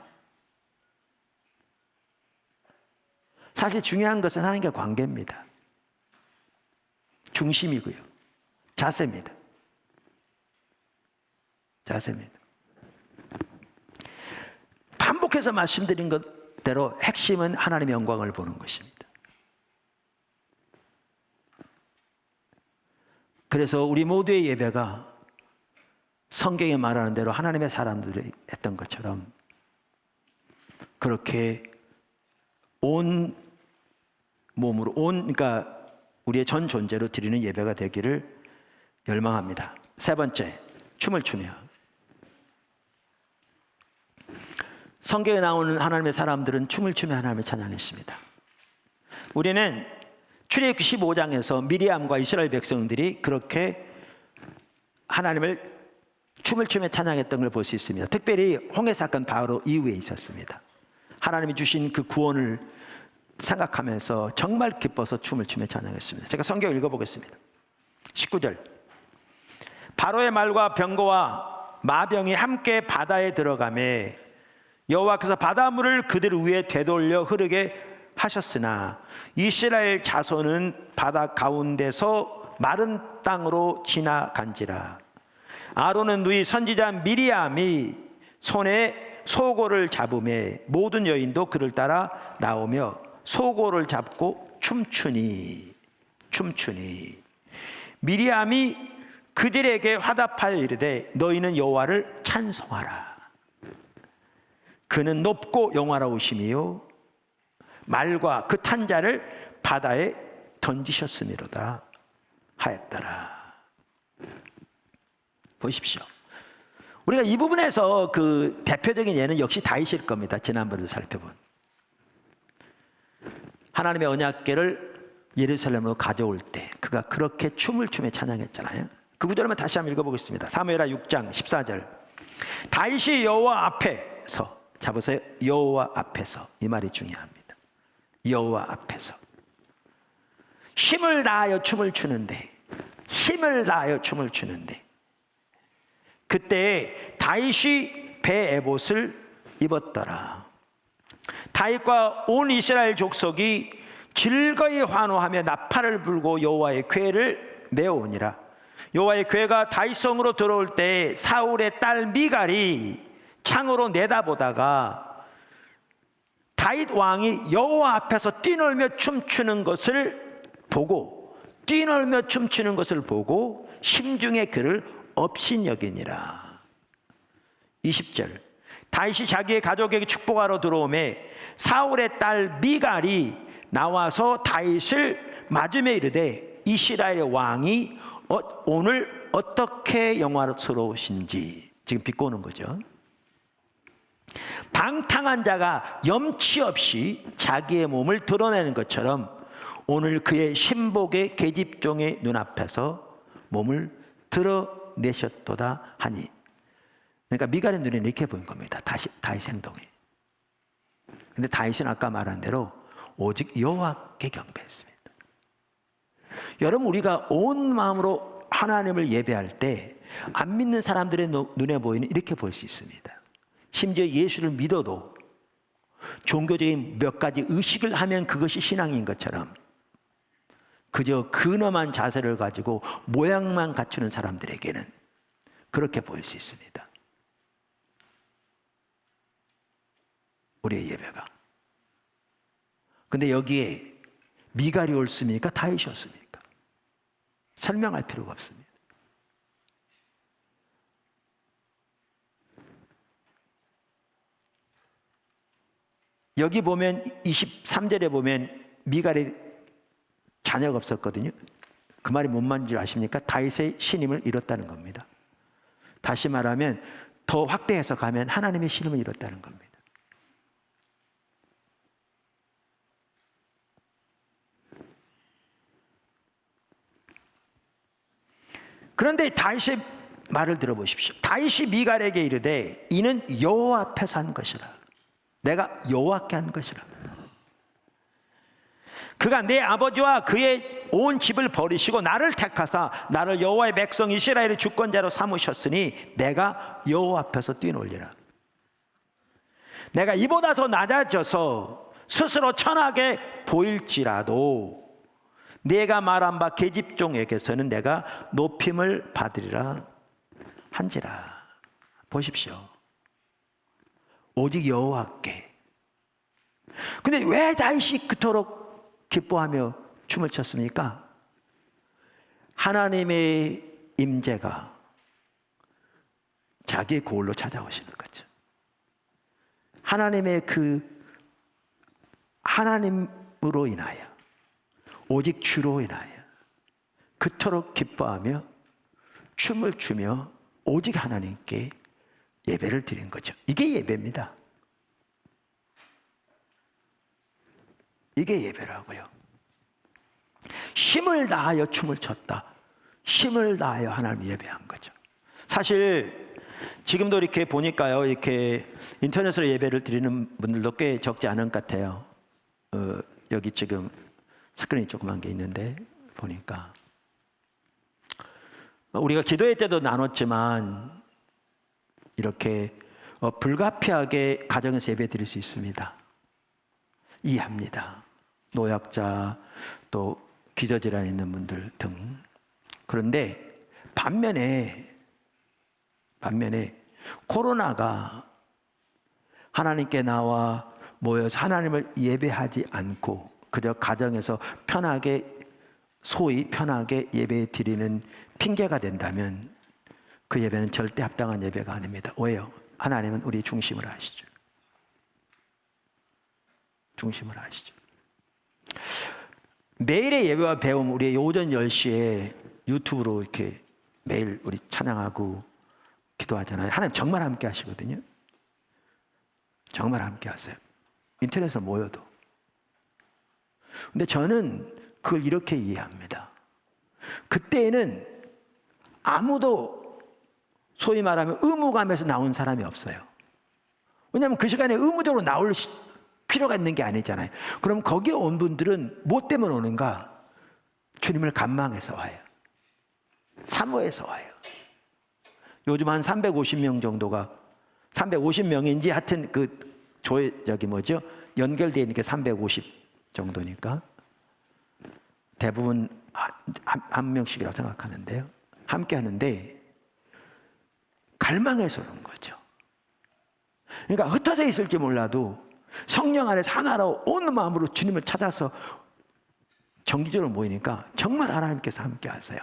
사실 중요한 것은 하나님과 관계입니다. 중심이고요. 자세입니다. 자세입니다. 반복해서 말씀드린 것대로 핵심은 하나님의 영광을 보는 것입니다. 그래서 우리 모두의 예배가 성경에 말하는 대로 하나님의 사람들이 했던 것처럼 그렇게 온 몸으로 그러니까 우리의 전 존재로 드리는 예배가 되기를 열망합니다. 세 번째, 춤을 추며. 성경에 나오는 하나님의 사람들은 춤을 추며 하나님을 찬양했습니다. 우리는 출애굽기 15장에서 미리암과 이스라엘 백성들이 그렇게 하나님을 춤을 추며 찬양했던 걸 볼 수 있습니다. 특별히 홍해 사건 바로 이후에 있었습니다. 하나님이 주신 그 구원을 생각하면서 정말 기뻐서 춤을 추며 찬양했습니다. 제가 성경 읽어보겠습니다. 19절. 바로의 말과 병거와 마병이 함께 바다에 들어가매 여호와께서 바닷물을 그들 위에 되돌려 흐르게 하셨으나 이스라엘 자손은 바다 가운데서 마른 땅으로 지나간지라. 아론은 누이 선지자 미리암이 손에 소고를 잡으매 모든 여인도 그를 따라 나오며 소고를 잡고 춤추니 미리암이 그들에게 화답하여 이르되 너희는 여호와를 찬송하라. 그는 높고 영화로우심이요 말과 그 탄 자를 바다에 던지셨음이로다 하였더라. 보십시오. 우리가 이 부분에서 그 대표적인 예는 역시 다윗일 겁니다. 지난번에도 살펴본 하나님의 언약궤를 예루살렘으로 가져올 때 그가 그렇게 춤을 추며 찬양했잖아요. 그 구절만 다시 한번 읽어보겠습니다. 사무엘하 6장 14절. 다윗이 여호와 앞에서, 잡으세요. 여호와 앞에서. 이 말이 중요합니다. 여호와 앞에서 힘을 다하여 춤을 추는데 그때 다윗이 배 에봇을 입었더라. 다윗과 온 이스라엘 족속이 즐거이 환호하며 나팔을 불고 여호와의 궤를 메어오니라. 여호와의 궤가 다윗성으로 들어올 때 사울의 딸 미갈이 창으로 내다보다가 다윗 왕이 여호와 앞에서 뛰놀며 춤추는 것을 보고 심중에 그를 업신여기니라. 20절. 다윗이 자기의 가족에게 축복하러 들어오매 사울의 딸 미갈이 나와서 다윗을 맞으며 이르되 이스라엘의 왕이 오늘 어떻게 영화스러우신지. 지금 비꼬는 거죠. 방탕한 자가 염치 없이 자기의 몸을 드러내는 것처럼 오늘 그의 신복의 계집종의 눈앞에서 몸을 드러내셨도다 하니. 그러니까 미갈의 눈에는 이렇게 보인 겁니다. 다윗 행동이. 근데 다윗은 아까 말한 대로 오직 여호와께 경배했습니다. 여러분, 우리가 온 마음으로 하나님을 예배할 때 안 믿는 사람들의 눈에 보이는 이렇게 볼 수 있습니다. 심지어 예수를 믿어도 종교적인 몇 가지 의식을 하면 그것이 신앙인 것처럼 그저 근엄한 자세를 가지고 모양만 갖추는 사람들에게는 그렇게 보일 수 있습니다. 우리의 예배가. 근데 여기에 미갈이 옳습니까? 다윗이 옳습니까? 설명할 필요가 없습니다. 여기 보면 23절에 보면 미갈이 자녀가 없었거든요. 그 말이 뭔 말인지 아십니까? 다윗의 신임을 잃었다는 겁니다. 다시 말하면 더 확대해서 가면 하나님의 신임을 잃었다는 겁니다. 그런데 다윗의 말을 들어보십시오. 다윗이 미갈에게 이르되 이는 여호와 앞에서 한 것이라. 내가 여호와께 한 것이라. 그가 내 아버지와 그의 온 집을 버리시고 나를 택하사 나를 여호와의 백성 이스라엘의 주권자로 삼으셨으니 내가 여호와 앞에서 뛰놀리라. 내가 이보다 더 낮아져서 스스로 천하게 보일지라도 내가 말한 바 계집종에게서는 내가 높임을 받으리라 한지라. 보십시오. 오직 여호와께. 근데 왜 다윗이 그토록 기뻐하며 춤을 췄습니까? 하나님의 임재가 자기의 거울로 찾아오시는 거죠. 하나님의 하나님으로 인하여, 오직 주로 인하여 그토록 기뻐하며 춤을 추며 오직 하나님께 예배를 드린 거죠. 이게 예배입니다. 이게 예배라고요. 힘을 다하여 춤을 췄다. 힘을 다하여 하나님 예배한 거죠. 사실 지금도 이렇게 보니까요, 이렇게 인터넷으로 예배를 드리는 분들도 꽤 적지 않은 것 같아요. 여기 지금 스크린이 조그만 게 있는데 보니까 우리가 기도회 때도 나눴지만 이렇게 불가피하게 가정에서 예배 드릴 수 있습니다. 이해합니다. 노약자, 또 기저질환 있는 분들 등. 그런데 반면에 코로나가 하나님께 나와 모여서 하나님을 예배하지 않고 그저 가정에서 소위 편하게 예배 드리는 핑계가 된다면 그 예배는 절대 합당한 예배가 아닙니다. 왜요? 하나님은 우리 중심을 아시죠. 중심을 아시죠. 매일의 예배와 배움, 우리 오전 10시에 유튜브로 이렇게 매일 우리 찬양하고 기도하잖아요. 하나님 정말 함께 하시거든요. 정말 함께 하세요. 인터넷으로 모여도. 근데 저는 그걸 이렇게 이해합니다. 그때에는 아무도 소위 말하면 의무감에서 나온 사람이 없어요. 왜냐하면 그 시간에 의무적으로 나올 필요가 있는 게 아니잖아요. 그럼 거기에 온 분들은 뭐 때문에 오는가? 주님을 간망해서 와요. 사모해서 와요. 요즘 한 350명 정도가 350명인지 하여튼 연결되어 있는 게 350 정도니까 대부분 한 명씩이라고 생각하는데요. 함께 하는데 갈망해서 오는 거죠. 그러니까 흩어져 있을지 몰라도 성령 안에서 하나로 온 마음으로 주님을 찾아서 정기적으로 모이니까 정말 하나님께서 함께 하세요.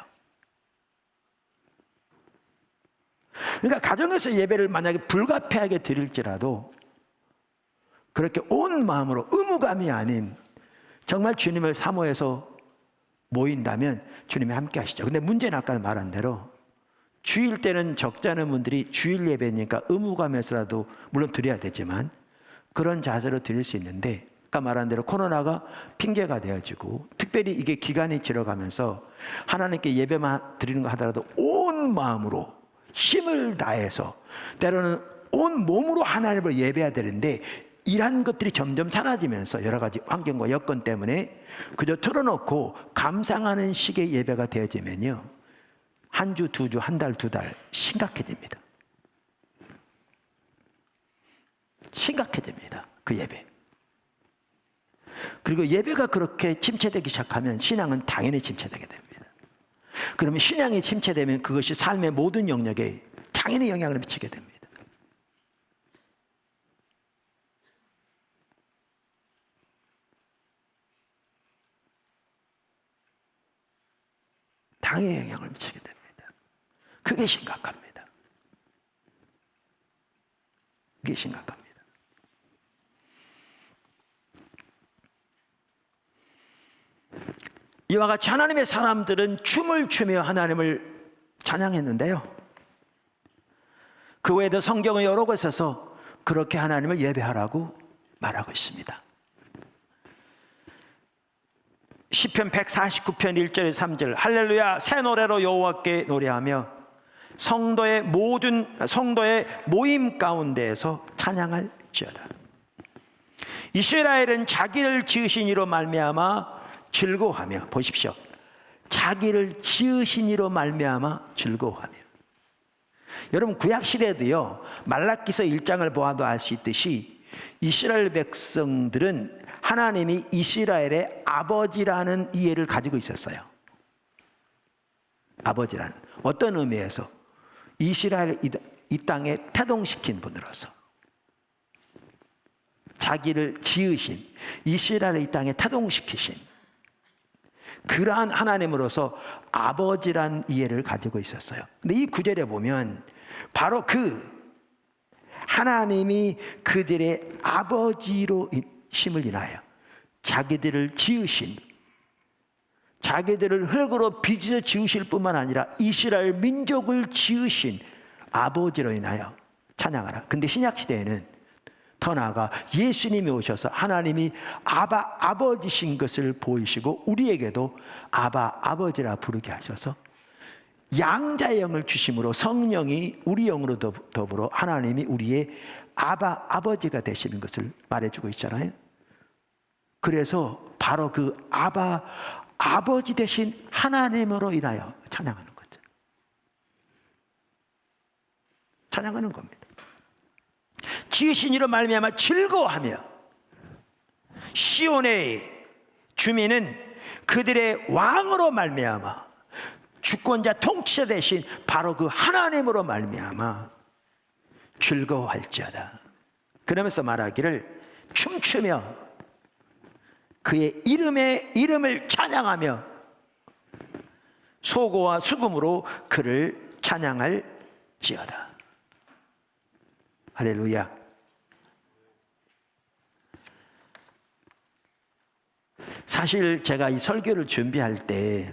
그러니까 가정에서 예배를 만약에 불가피하게 드릴지라도 그렇게 온 마음으로 의무감이 아닌 정말 주님을 사모해서 모인다면 주님이 함께 하시죠. 근데 문제는 아까 말한 대로 주일 때는 적지 않은 분들이 주일 예배니까 의무감에서라도 물론 드려야 되지만 그런 자세로 드릴 수 있는데 아까 말한 대로 코로나가 핑계가 되어지고 특별히 이게 기간이 지나가면서 하나님께 예배만 드리는 거 하더라도 온 마음으로 힘을 다해서 때로는 온 몸으로 하나님을 예배해야 되는데 이런 것들이 점점 사라지면서 여러 가지 환경과 여건 때문에 그저 틀어놓고 감상하는 식의 예배가 되어지면요, 한 주, 두 주, 한 달, 두 달 심각해집니다. 심각해집니다. 그 예배. 그리고 예배가 그렇게 침체되기 시작하면 신앙은 당연히 침체되게 됩니다. 그러면 신앙이 침체되면 그것이 삶의 모든 영역에 당연히 영향을 미치게 됩니다. 당연히 영향을 미치게 됩니다. 그게 심각합니다. 그게 심각합니다. 이와 같이 하나님의 사람들은 춤을 추며 하나님을 찬양했는데요, 그 외에도 성경의 여러 곳에서 그렇게 하나님을 예배하라고 말하고 있습니다. 시편 149편 1절에 3절 할렐루야 새 노래로 여호와께 노래하며 성도의 모임 가운데에서 찬양할지어다. 이스라엘은 자기를 지으신 이로 말미암아 즐거워하며, 보십시오, 자기를 지으신 이로 말미암아 즐거워하며. 여러분 구약 시대도요 말라기서 1장을 보아도 알 수 있듯이 이스라엘 백성들은 하나님이 이스라엘의 아버지라는 이해를 가지고 있었어요. 아버지라는 어떤 의미에서 이스라엘 이 땅에 태동시킨 분으로서, 자기를 지으신 이스라엘 이 땅에 태동시키신 그러한 하나님으로서 아버지란 이해를 가지고 있었어요. 근데 이 구절에 보면 바로 그 하나님이 그들의 아버지로 심을 인하여 자기들을 지으신, 자기들을 흙으로 빚어 지으실 뿐만 아니라 이스라엘 민족을 지으신 아버지로 인하여 찬양하라. 근데 신약 시대에는 더 나아가 예수님이 오셔서 하나님이 아버지신 것을 보이시고 우리에게도 아버지라 부르게 하셔서 양자의 영을 주심으로 성령이 우리 영으로 더불어 하나님이 우리의 아버지가 되시는 것을 말해주고 있잖아요. 그래서 바로 그 아버지 되신 하나님으로 인하여 찬양하는 거죠. 찬양하는 겁니다. 지으신 이로 말미암아 즐거워하며 시온의 주민은 그들의 왕으로 말미암아 주권자 통치자 되신 바로 그 하나님으로 말미암아 즐거워할지어다. 그러면서 말하기를 춤추며 그의 이름을 찬양하며 소고와 수금으로 그를 찬양할지어다. 할렐루야. 사실 제가 이 설교를 준비할 때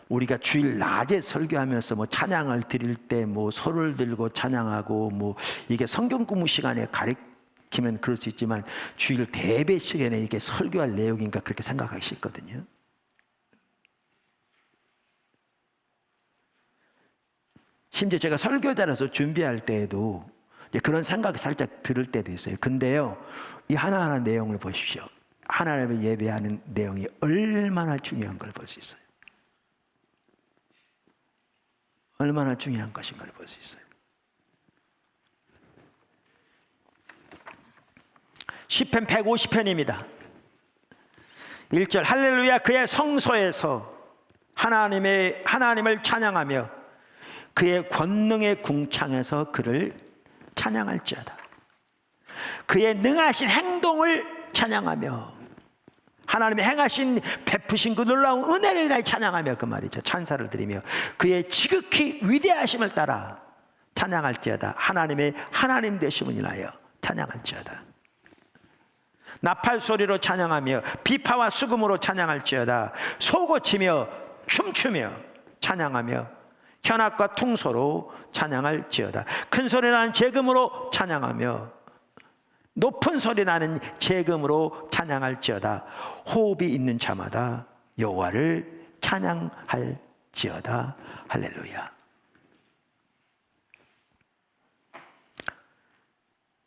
우리가 주일 낮에 설교하면서 뭐 찬양을 드릴 때 뭐 소를 들고 찬양하고 뭐 이게 성경 공부 시간에 가르치면 그럴 수 있지만 주일 대배 시간에 이게 설교할 내용인가 그렇게 생각하기 쉽거든요. 심지어 제가 설교자라서 준비할 때에도 그런 생각이 살짝 들을 때도 있어요. 근데요, 이 하나하나 내용을 보십시오. 하나님을 예배하는 내용이 얼마나 중요한 걸 볼 수 있어요. 얼마나 중요한 것인가를 볼 수 있어요. 시편 150편입니다. 1절 할렐루야 그의 성소에서 하나님을 찬양하며 그의 권능의 궁창에서 그를 찬양할지어다. 그의 능하신 행동을 찬양하며 하나님의 행하신 베푸신 그 놀라운 은혜를 인하여 찬양하며 그 말이죠. 찬사를 드리며 그의 지극히 위대하심을 따라 찬양할지어다. 하나님의 하나님 되심을 인하여 찬양할지어다. 나팔 소리로 찬양하며 비파와 수금으로 찬양할지어다. 소고치며 춤추며 찬양하며 현악과 퉁소로 찬양할지어다. 큰 소리 나는 재금으로 찬양하며 높은 소리 나는 재금으로 찬양할지어다. 호흡이 있는 자마다 여호와를 찬양할지어다. 할렐루야.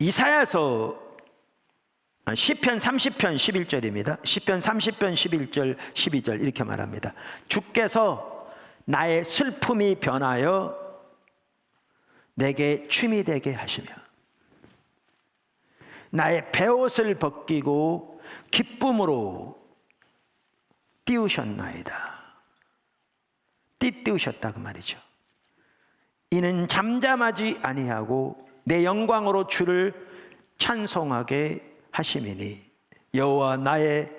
이사야서 시편 30편 11절입니다. 시편 30편 11절 12절 이렇게 말합니다. 주께서 나의 슬픔이 변하여 내게 춤이 되게 하시며 나의 베옷을 벗기고 기쁨으로 띄우셨나이다. 띠띠우셨다 그 말이죠. 이는 잠잠하지 아니하고 내 영광으로 주를 찬송하게 하심이니 여호와 나의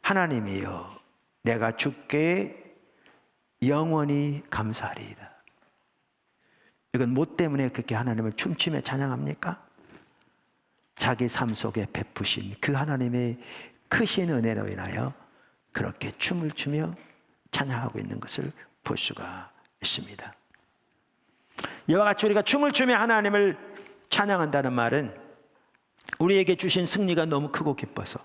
하나님이여 내가 주께 영원히 감사하리이다. 이건 뭐 때문에 그렇게 하나님을 춤추며 찬양합니까? 자기 삶 속에 베푸신 그 하나님의 크신 은혜로 인하여 그렇게 춤을 추며 찬양하고 있는 것을 볼 수가 있습니다. 이와 같이 우리가 춤을 추며 하나님을 찬양한다는 말은 우리에게 주신 승리가 너무 크고 기뻐서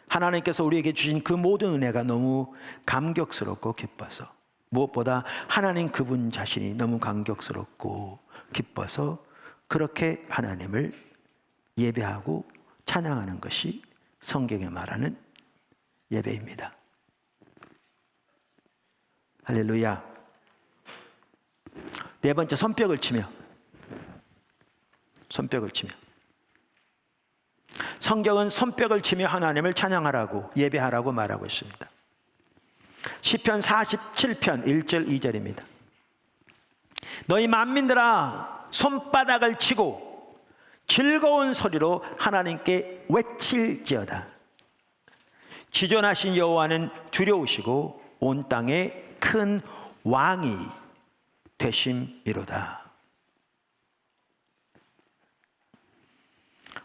하나님께서 우리에게 주신 그 모든 은혜가 너무 감격스럽고 기뻐서 무엇보다 하나님 그분 자신이 너무 감격스럽고 기뻐서 그렇게 하나님을 예배하고 찬양하는 것이 성경에 말하는 예배입니다. 할렐루야. 네 번째, 손뼉을 치며 성경은 손뼉을 치며 하나님을 찬양하라고, 예배하라고 말하고 있습니다. 시편 47편 1절 2절입니다. 너희 만민들아 손바닥을 치고 즐거운 소리로 하나님께 외칠지어다. 지존하신 여호와는 두려우시고 온 땅에 큰 왕이 되심이로다.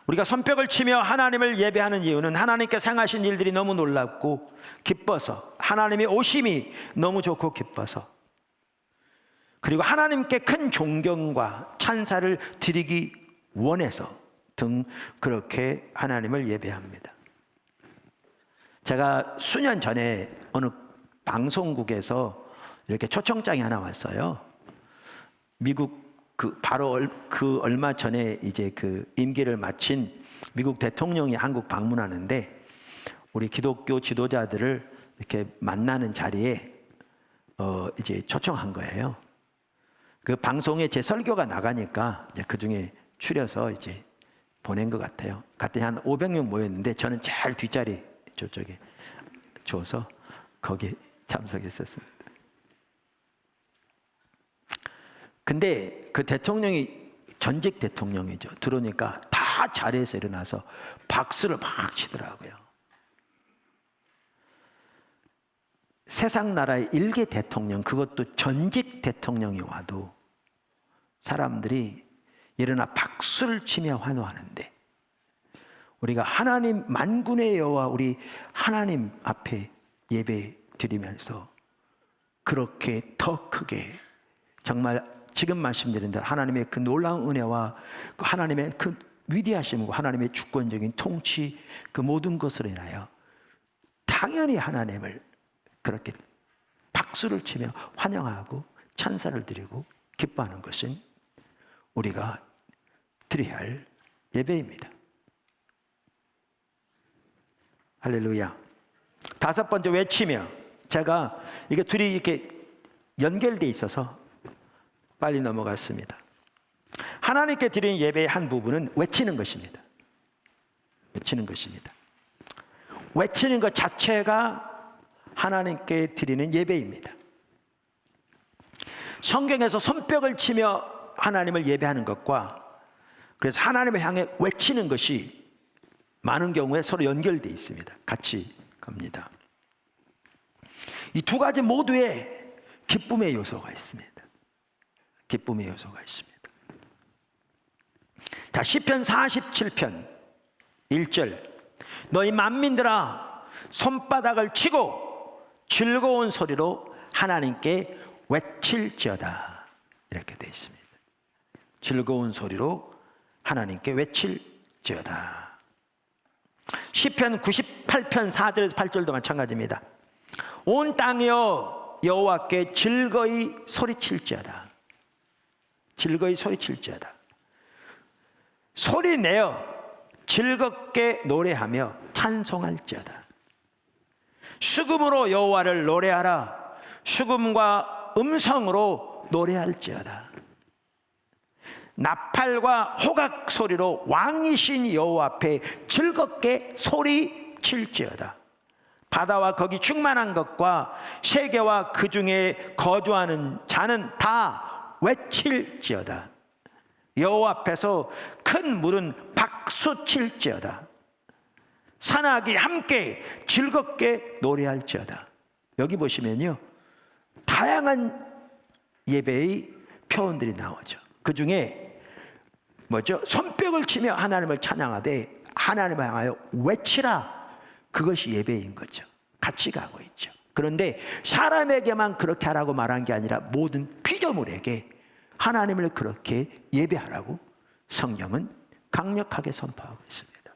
우리가 손뼉을 치며 하나님을 예배하는 이유는 하나님께서 행하신 일들이 너무 놀랍고 기뻐서, 하나님의 오심이 너무 좋고 기뻐서, 그리고 하나님께 큰 존경과 찬사를 드리기 원해서 등 그렇게 하나님을 예배합니다. 제가 수년 전에 어느 방송국에서 이렇게 초청장이 하나 왔어요. 미국 바로 얼마 전에 이제 임기를 마친 미국 대통령이 한국 방문하는데 우리 기독교 지도자들을 이렇게 만나는 자리에 이제 초청한 거예요. 그 방송에 제 설교가 나가니까 이제 그 중에 추려서 이제 보낸 것 같아요. 갔더니 한 500명 모였는데 저는 제일 뒷자리 저쪽에 줘서 거기 참석했었습니다. 근데 그 대통령이 전직 대통령이죠. 들어오니까 다 자리에서 일어나서 박수를 막 치더라고요. 세상 나라의 일개 대통령, 그것도 전직 대통령이 와도 사람들이 일어나 박수를 치며 환호하는데, 우리가 하나님 만군의 여호와 우리 하나님 앞에 예배 드리면서 그렇게 더 크게, 정말 지금 말씀드린 대로 하나님의 그 놀라운 은혜와 그 하나님의 그 위대하심과 하나님의 주권적인 통치, 그 모든 것을 인하여 당연히 하나님을 그렇게 박수를 치며 환영하고 찬사를 드리고 기뻐하는 것은 우리가 드려야 할 예배입니다. 할렐루야. 다섯 번째, 외치며. 제가 이게 둘이 이렇게 연결돼 있어서 빨리 넘어갔습니다. 하나님께 드리는 예배의 한 부분은 외치는 것입니다. 외치는 것입니다. 외치는 것 자체가 하나님께 드리는 예배입니다. 성경에서 손뼉을 치며 하나님을 예배하는 것과 그래서 하나님을 향해 외치는 것이 많은 경우에 서로 연결되어 있습니다. 같이 갑니다. 이 두 가지 모두에 기쁨의 요소가 있습니다. 기쁨의 요소가 있습니다. 자, 시편 47편 1절. 너희 만민들아 손바닥을 치고 즐거운 소리로 하나님께 외칠지어다. 이렇게 되어 있습니다. 즐거운 소리로 하나님께 외칠지어다. 시편 98편 4절에서 8절도 마찬가지입니다. 온 땅이여 여호와께 즐거이 소리칠지어다. 즐거이 소리칠지어다. 소리내어 즐겁게 노래하며 찬송할지어다. 수금으로 여호와를 노래하라. 수금과 음성으로 노래할지어다. 나팔과 호각 소리로 왕이신 여호와 앞에 즐겁게 소리칠지어다. 바다와 거기 충만한 것과 세계와 그 중에 거주하는 자는 다 외칠지어다. 여호와 앞에서 큰 물은 박수칠지어다. 산악이 함께 즐겁게 노래할지어다. 여기 보시면요, 다양한 예배의 표현들이 나오죠. 그 중에 뭐죠? 손뼉을 치며 하나님을 찬양하되 하나님을 향하여 외치라. 그것이 예배인 거죠. 같이 가고 있죠. 그런데 사람에게만 그렇게 하라고 말한 게 아니라 모든 피조물에게 하나님을 그렇게 예배하라고 성경은 강력하게 선포하고 있습니다.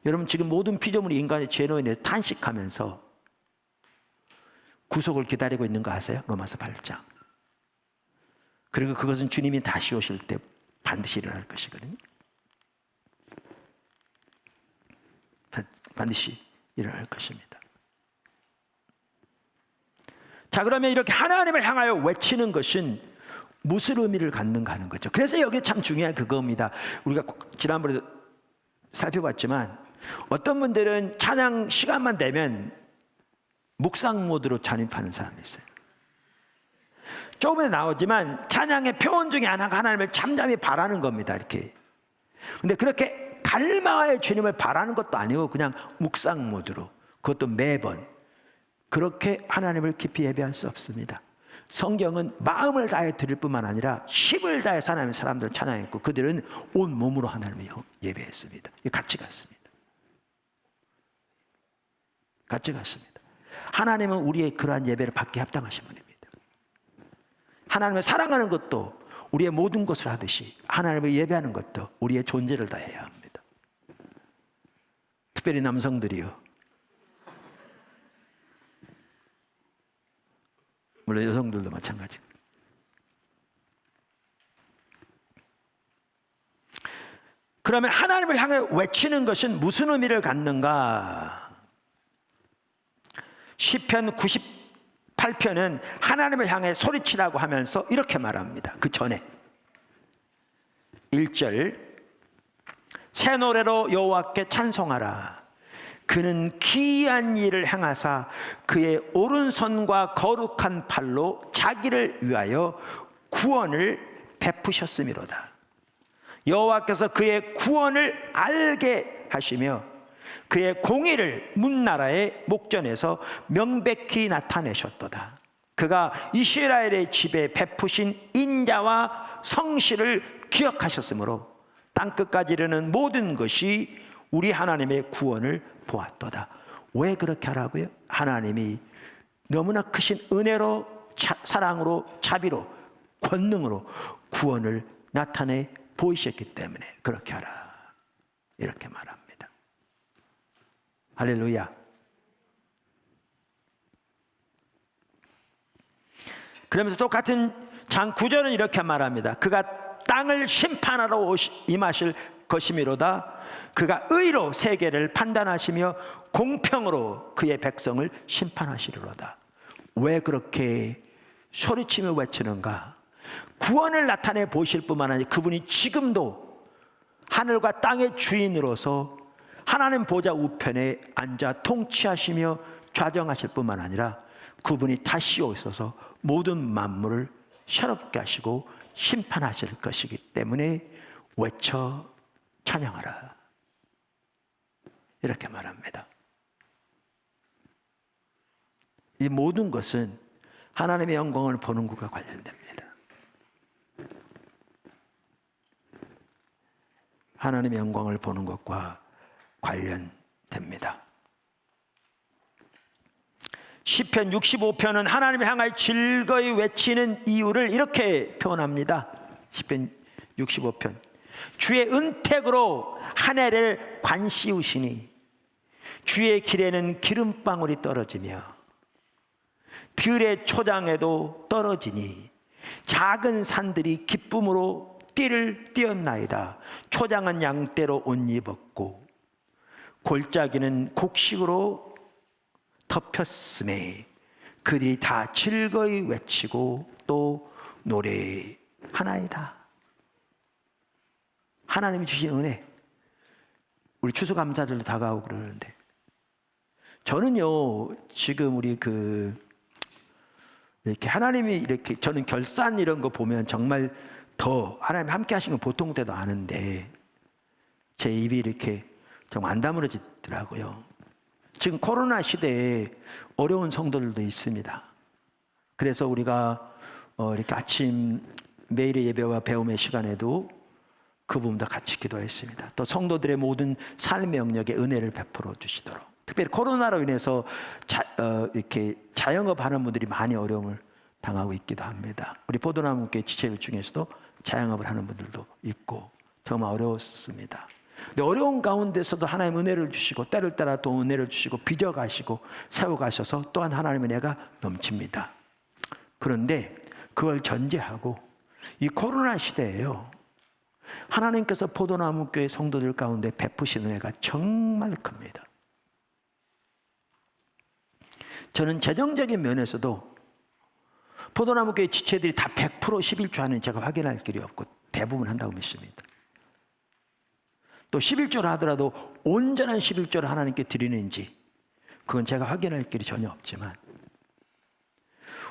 여러분, 지금 모든 피조물이 인간의 죄로 인해서 탄식하면서 구속을 기다리고 있는 거 아세요? 로마서 8장. 그리고 그것은 주님이 다시 오실 때 반드시 일어날 것이거든요. 반드시 일어날 것입니다. 자, 그러면 이렇게 하나님을 향하여 외치는 것은 무슨 의미를 갖는가 하는 거죠. 그래서 여기 참 중요한 그겁니다. 우리가 지난번에 살펴봤지만 어떤 분들은 찬양 시간만 되면 묵상 모드로 잠입하는 사람이 있어요. 조금에 나오지만 찬양의 표현 중에 하나가 하나님을 잠잠히 바라는 겁니다. 이렇게. 근데 그렇게 갈망하여 주님을 바라는 것도 아니고 그냥 묵상 모드로, 그것도 매번 그렇게 하나님을 깊이 예배할 수 없습니다. 성경은 마음을 다해 드릴 뿐만 아니라 힘을 다해 하나님의 사람들을 찬양했고 그들은 온 몸으로 하나님을 예배했습니다. 같이 갔습니다. 같이 갔습니다. 하나님은 우리의 그러한 예배를 받게 합당하신 분입니다. 하나님을 사랑하는 것도 우리의 모든 것을 하듯이 하나님을 예배하는 것도 우리의 존재를 다해야 합니다. 특별히 남성들이요. 물론 여성들도 마찬가지고. 그러면 하나님을 향해 외치는 것은 무슨 의미를 갖는가? 시편 98편은 하나님을 향해 소리치라고 하면서 이렇게 말합니다. 그 전에 1절, 새 노래로 여호와께 찬송하라. 그는 기이한 일을 행하사 그의 오른손과 거룩한 팔로 자기를 위하여 구원을 베푸셨음이로다. 여호와께서 그의 구원을 알게 하시며 그의 공의를 문나라의 목전에서 명백히 나타내셨도다. 그가 이스라엘의 집에 베푸신 인자와 성실을 기억하셨으므로 땅끝까지 이르는 모든 것이 우리 하나님의 구원을 보았도다. 왜 그렇게 하라고요? 하나님이 너무나 크신 은혜로, 사랑으로, 자비로, 권능으로 구원을 나타내 보이셨기 때문에 그렇게 하라, 이렇게 말합니다. 할렐루야. 그러면서 똑같은 장 9절은 이렇게 말합니다. 그가 땅을 심판하러 임하실 것이미로다. 그가 의로 세계를 판단하시며 공평으로 그의 백성을 심판하시리로다. 왜 그렇게 소리치며 외치는가? 구원을 나타내 보실 뿐만 아니라 그분이 지금도 하늘과 땅의 주인으로서 하나님 보좌 우편에 앉아 통치하시며 좌정하실 뿐만 아니라 그분이 다시 오셔서 모든 만물을 새롭게 하시고 심판하실 것이기 때문에 외쳐 찬양하라, 이렇게 말합니다. 이 모든 것은 하나님의 영광을 보는 것과 관련됩니다. 하나님의 영광을 보는 것과 관련됩니다. 시편 65편은 하나님을 향하여 즐거이 외치는 이유를 이렇게 표현합니다. 시편 65편. 주의 은택으로 한 해를 관씌우시니 주의 길에는 기름방울이 떨어지며 들의 초장에도 떨어지니 작은 산들이 기쁨으로 띠를 띄었나이다. 초장은 양떼로 옷 입었고 골짜기는 곡식으로 덮였음에 그들이 다 즐거이 외치고 또 노래하나이다. 하나님이 주신 은혜, 우리 추수감사절도 다가오고 그러는데 저는요 지금 우리 이렇게 하나님이 이렇게 저는 결산 이런 거 보면 정말 더 하나님 함께 하신 건 보통 때도 아는데 제 입이 이렇게 정말 안 다물어지더라고요. 지금 코로나 시대에 어려운 성도들도 있습니다. 그래서 우리가 이렇게 아침 매일의 예배와 배움의 시간에도 그 부분도 같이 기도했습니다. 또 성도들의 모든 삶의 영역에 은혜를 베풀어 주시도록. 특별히 코로나로 인해서 이렇게 자영업 하는 분들이 많이 어려움을 당하고 있기도 합니다. 우리 포도나무교회 지체들 중에서도 자영업을 하는 분들도 있고 정말 어려웠습니다. 근데 어려운 가운데서도 하나님 은혜를 주시고 때를 따라 또 은혜를 주시고 빚어가시고 세워가셔서 또한 하나님의 은혜가 넘칩니다. 그런데 그걸 전제하고 이 코로나 시대에요, 하나님께서 포도나무교회 성도들 가운데 베푸신 은혜가 정말 큽니다. 저는 재정적인 면에서도 포도나무교회 지체들이 다 100% 11조 하는 제가 확인할 길이 없고 대부분 한다고 믿습니다. 또 11조를 하더라도 온전한 11조를 하나님께 드리는지 그건 제가 확인할 길이 전혀 없지만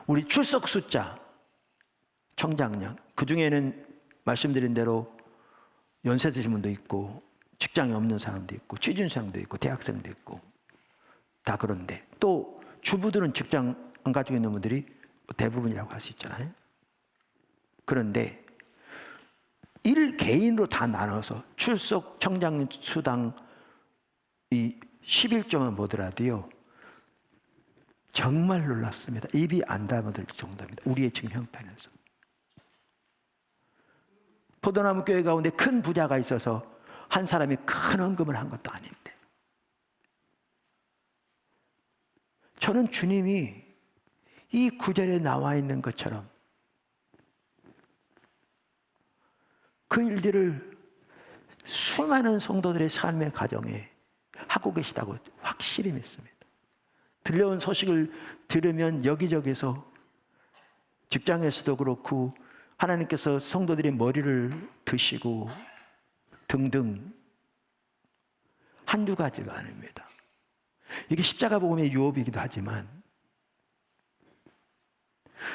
우리 출석 숫자 청장년 그중에는 말씀드린 대로 연세 드신 분도 있고 직장이 없는 사람도 있고 취준생도 있고 대학생도 있고 다 그런데 또 주부들은 직장 안 가지고 있는 분들이 대부분이라고 할 수 있잖아요. 그런데 일 개인으로 다 나눠서 출석 청장 수당 이 11조만 보더라도요 정말 놀랍습니다. 입이 안 담아들 정도입니다. 우리의 지금 형편에서 포도나무 교회 가운데 큰 부자가 있어서 한 사람이 큰 헌금을 한 것도 아닌데 저는 주님이 이 구절에 나와 있는 것처럼 그 일들을 수많은 성도들의 삶의 가정에 하고 계시다고 확실히 믿습니다. 들려온 소식을 들으면 여기저기서 직장에서도 그렇고 하나님께서 성도들의 머리를 드시고 등등 한두 가지가 아닙니다. 이게 십자가 복음의 유업이기도 하지만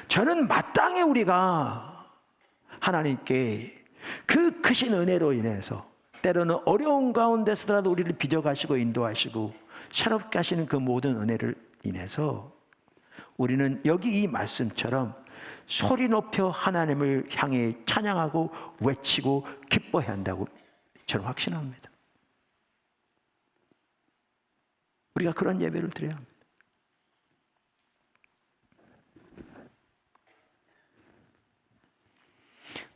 저는 마땅히 우리가 하나님께 그 크신 은혜로 인해서 때로는 어려운 가운데서라도 우리를 빚어가시고 인도하시고 새롭게 하시는 그 모든 은혜를 인해서 우리는 여기 이 말씀처럼 소리 높여 하나님을 향해 찬양하고 외치고 기뻐해야 한다고 저는 확신합니다. 우리가 그런 예배를 드려야 합니다.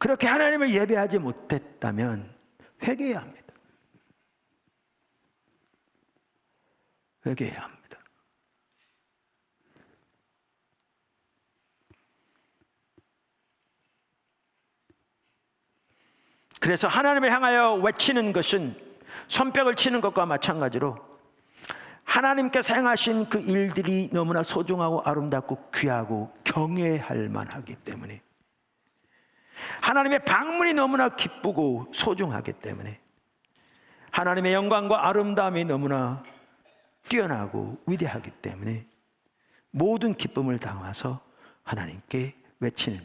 그렇게 하나님을 예배하지 못했다면 회개해야 합니다. 회개해야 합니다. 그래서 하나님을 향하여 외치는 것은 손뼉을 치는 것과 마찬가지로 하나님께서 행하신 그 일들이 너무나 소중하고 아름답고 귀하고 경외할 만하기 때문에 하나님의 방문이 너무나 기쁘고 소중하기 때문에 하나님의 영광과 아름다움이 너무나 뛰어나고 위대하기 때문에 모든 기쁨을 담아서 하나님께 외치는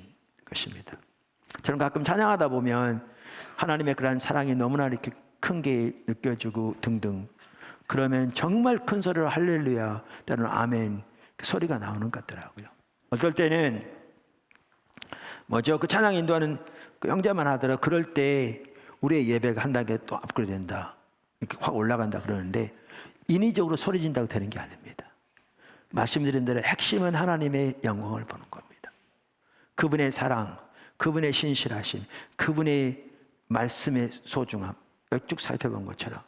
것입니다. 저는 가끔 찬양하다 보면 하나님의 그러한 사랑이 너무나 이렇게 큰 게 느껴지고 등등 그러면 정말 큰 소리로 할렐루야 때로는 아멘 그 소리가 나오는 것 같더라고요. 어떨 때는 그 찬양 인도하는 그 형제만 하더라도 그럴 때 우리의 예배가 한 단계 또 업그레이드 된다 이렇게 확 올라간다 그러는데 인위적으로 소리 진다고 되는 게 아닙니다. 말씀드린 대로 핵심은 하나님의 영광을 보는 겁니다. 그분의 사랑, 그분의 신실하심, 그분의 말씀의 소중함 쭉 살펴본 것처럼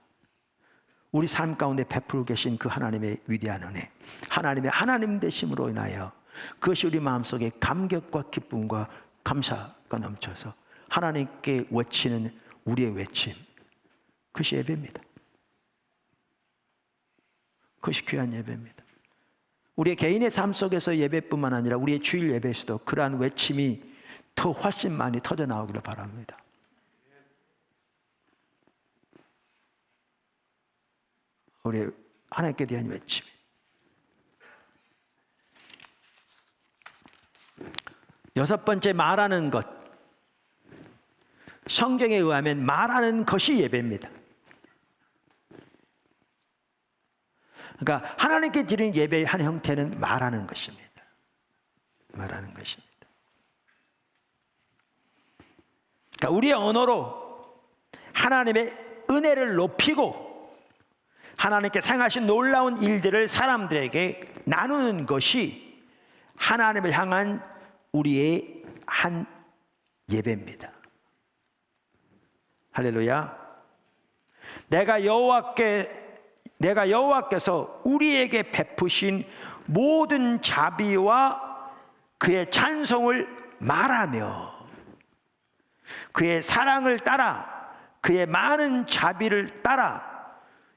우리 삶 가운데 베풀고 계신 그 하나님의 위대한 은혜, 하나님의 하나님 되심으로 인하여 그것이 우리 마음속에 감격과 기쁨과 감사가 넘쳐서 하나님께 외치는 우리의 외침, 그것이 예배입니다. 그것이 귀한 예배입니다. 우리의 개인의 삶 속에서 예배뿐만 아니라 우리의 주일 예배에서도 그러한 외침이 더 훨씬 많이 터져 나오기를 바랍니다. 우리 하나님께 대한 외침. 여섯 번째, 말하는 것. 성경에 의하면 말하는 것이 예배입니다. 그러니까 하나님께 드리는 예배의 한 형태는 말하는 것입니다. 말하는 것입니다. 그러니까 우리의 언어로 하나님의 은혜를 높이고 하나님께 행하신 놀라운 일들을 사람들에게 나누는 것이 하나님을 향한 우리의 한 예배입니다. 할렐루야. 내가 여호와께서 우리에게 베푸신 모든 자비와 그의 찬송을 말하며 그의 사랑을 따라 그의 많은 자비를 따라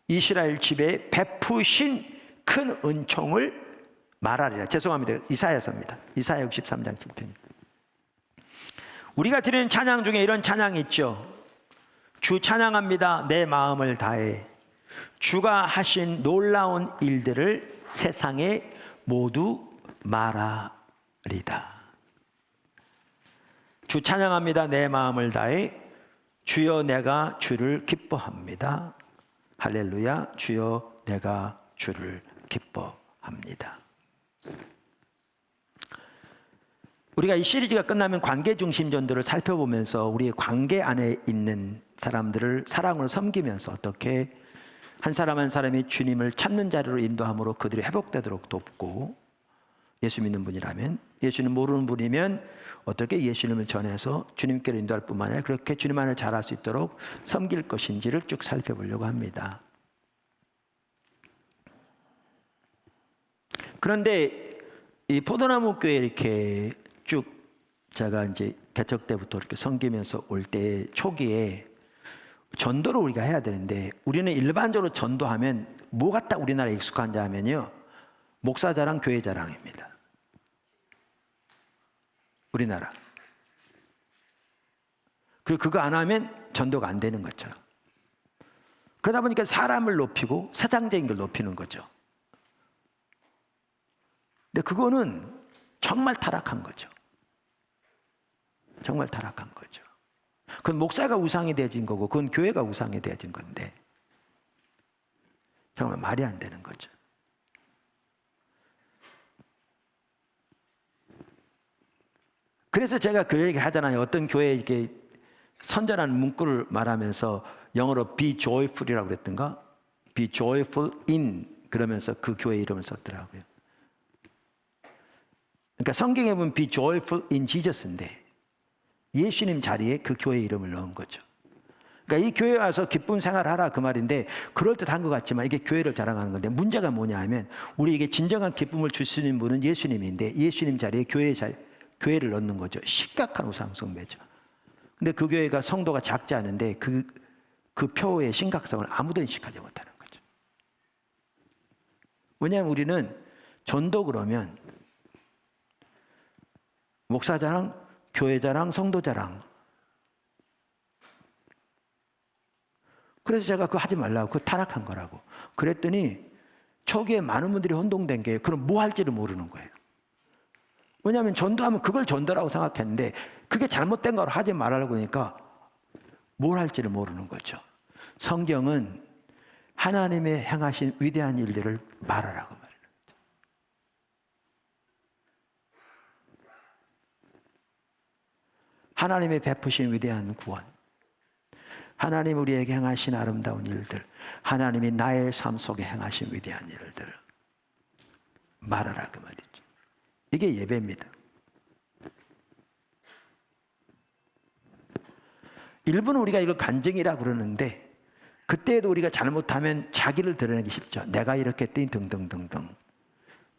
이스라엘 집에 베푸신 큰 은총을 말하리라. 죄송합니다. 이사야서입니다. 이사야 63장 7편. 우리가 드리는 찬양 중에 이런 찬양이 있죠. 주 찬양합니다. 내 마음을 다해 주가 하신 놀라운 일들을 세상에 모두 말하리다. 주 찬양합니다. 내 마음을 다해 주여 내가 주를 기뻐합니다. 할렐루야. 주여 내가 주를 기뻐합니다. 우리가 이 시리즈가 끝나면 관계 중심 전도를 살펴보면서 우리의 관계 안에 있는 사람들을 사랑으로 섬기면서 어떻게 한 사람 한 사람이 주님을 찾는 자리로 인도함으로 그들이 회복되도록 돕고, 예수 믿는 분이라면, 예수님 모르는 분이면 어떻게 예수님을 전해서 주님께로 인도할 뿐만 아니라 그렇게 주님 안을 잘할 수 있도록 섬길 것인지를 쭉 살펴보려고 합니다. 그런데 이 포도나무 교회 이렇게 쭉 제가 이제 개척 때부터 이렇게 섬기면서 올 때 초기에 전도를 우리가 해야 되는데, 우리는 일반적으로 전도하면 뭐가 딱 우리나라에 익숙한지 하면요, 목사 자랑, 교회 자랑입니다. 우리나라. 그리고 그거 안 하면 전도가 안 되는 것처럼. 그러다 보니까 사람을 높이고 세상적인 걸 높이는 거죠. 근데 그거는 정말 타락한 거죠. 정말 타락한 거죠. 그건 목사가 우상이 되어진 거고, 그건 교회가 우상이 되어진 건데, 정말 말이 안 되는 거죠. 그래서 제가 그 얘기 하잖아요. 어떤 교회에 이렇게 선전하는 문구를 말하면서 영어로 be joyful이라고 그랬던가? be joyful in, 그러면서 그 교회 이름을 썼더라고요. 그러니까 성경에 보면 be joyful in Jesus인데 예수님 자리에 그 교회 이름을 넣은 거죠. 그러니까 이 교회에 와서 기쁜 생활하라 그 말인데, 그럴듯한 것 같지만 이게 교회를 자랑하는 건데, 문제가 뭐냐 하면 우리에게 진정한 기쁨을 주시는 분은 예수님인데 예수님 자리에 교회를 넣는 거죠. 심각한 우상숭배죠. 근데 그 교회가 성도가 작지 않은데 그 표의 심각성을 아무도 인식하지 못하는 거죠. 왜냐하면 우리는 전도 그러면 목사 자랑, 교회 자랑, 성도 자랑. 그래서 제가 그거 하지 말라고, 그거 타락한 거라고. 그랬더니 초기에 많은 분들이 혼동된 게, 그럼 뭐 할지를 모르는 거예요. 왜냐하면 전도하면 그걸 전도라고 생각했는데 그게 잘못된 걸 하지 말라고 하니까 뭘 할지를 모르는 거죠. 성경은 하나님의 행하신 위대한 일들을 말하라고 말해요. 하나님의 베푸신 위대한 구원, 하나님 우리에게 행하신 아름다운 일들, 하나님이 나의 삶 속에 행하신 위대한 일들을 말하라 그 말이죠. 이게 예배입니다. 일부는 우리가 이걸 간증이라고 그러는데, 그때에도 우리가 잘못하면 자기를 드러내기 쉽죠. 내가 이렇게 했더니 등등등등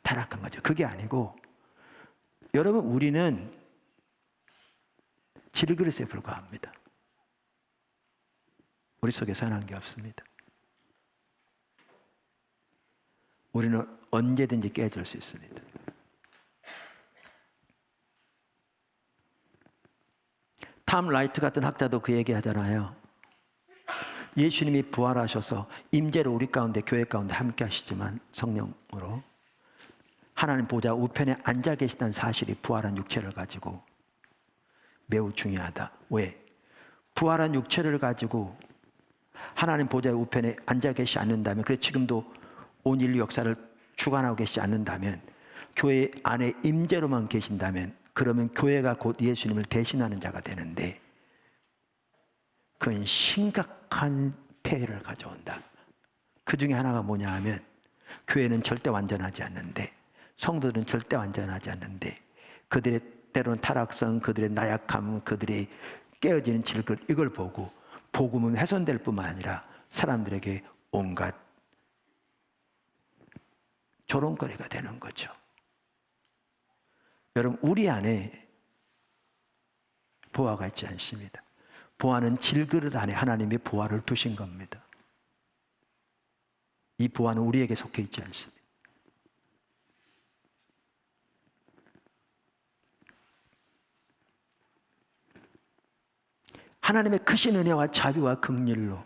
타락한 거죠. 그게 아니고, 여러분 우리는 질그릇에 불과합니다. 우리 속에 선한 게 없습니다. 우리는 언제든지 깨질 수 있습니다. 탐 라이트 같은 학자도 그 얘기 하잖아요. 예수님이 부활하셔서 임재로 우리 가운데, 교회 가운데 함께 하시지만 성령으로 하나님 보좌 우편에 앉아 계시다는 사실이 부활한 육체를 가지고 매우 중요하다. 왜? 부활한 육체를 가지고 하나님 보좌 우편에 앉아 계시지 않는다면, 그래서 지금도 온 인류 역사를 주관하고 계시지 않는다면, 교회 안에 임재로만 계신다면, 그러면 교회가 곧 예수님을 대신하는 자가 되는데, 그건 심각한 폐해를 가져온다. 그 중에 하나가 뭐냐 하면, 교회는 절대 완전하지 않는데, 성도들은 절대 완전하지 않는데, 그들의 때로는 타락성, 그들의 나약함, 그들의 깨어지는 질것, 이걸 보고 복음은 훼손될 뿐만 아니라 사람들에게 온갖 조롱거리가 되는 거죠. 여러분, 우리 안에 보화가 있지 않습니다. 보화는 질그릇 안에 하나님이 보화를 두신 겁니다. 이 보화는 우리에게 속해 있지 않습니다. 하나님의 크신 은혜와 자비와 긍휼로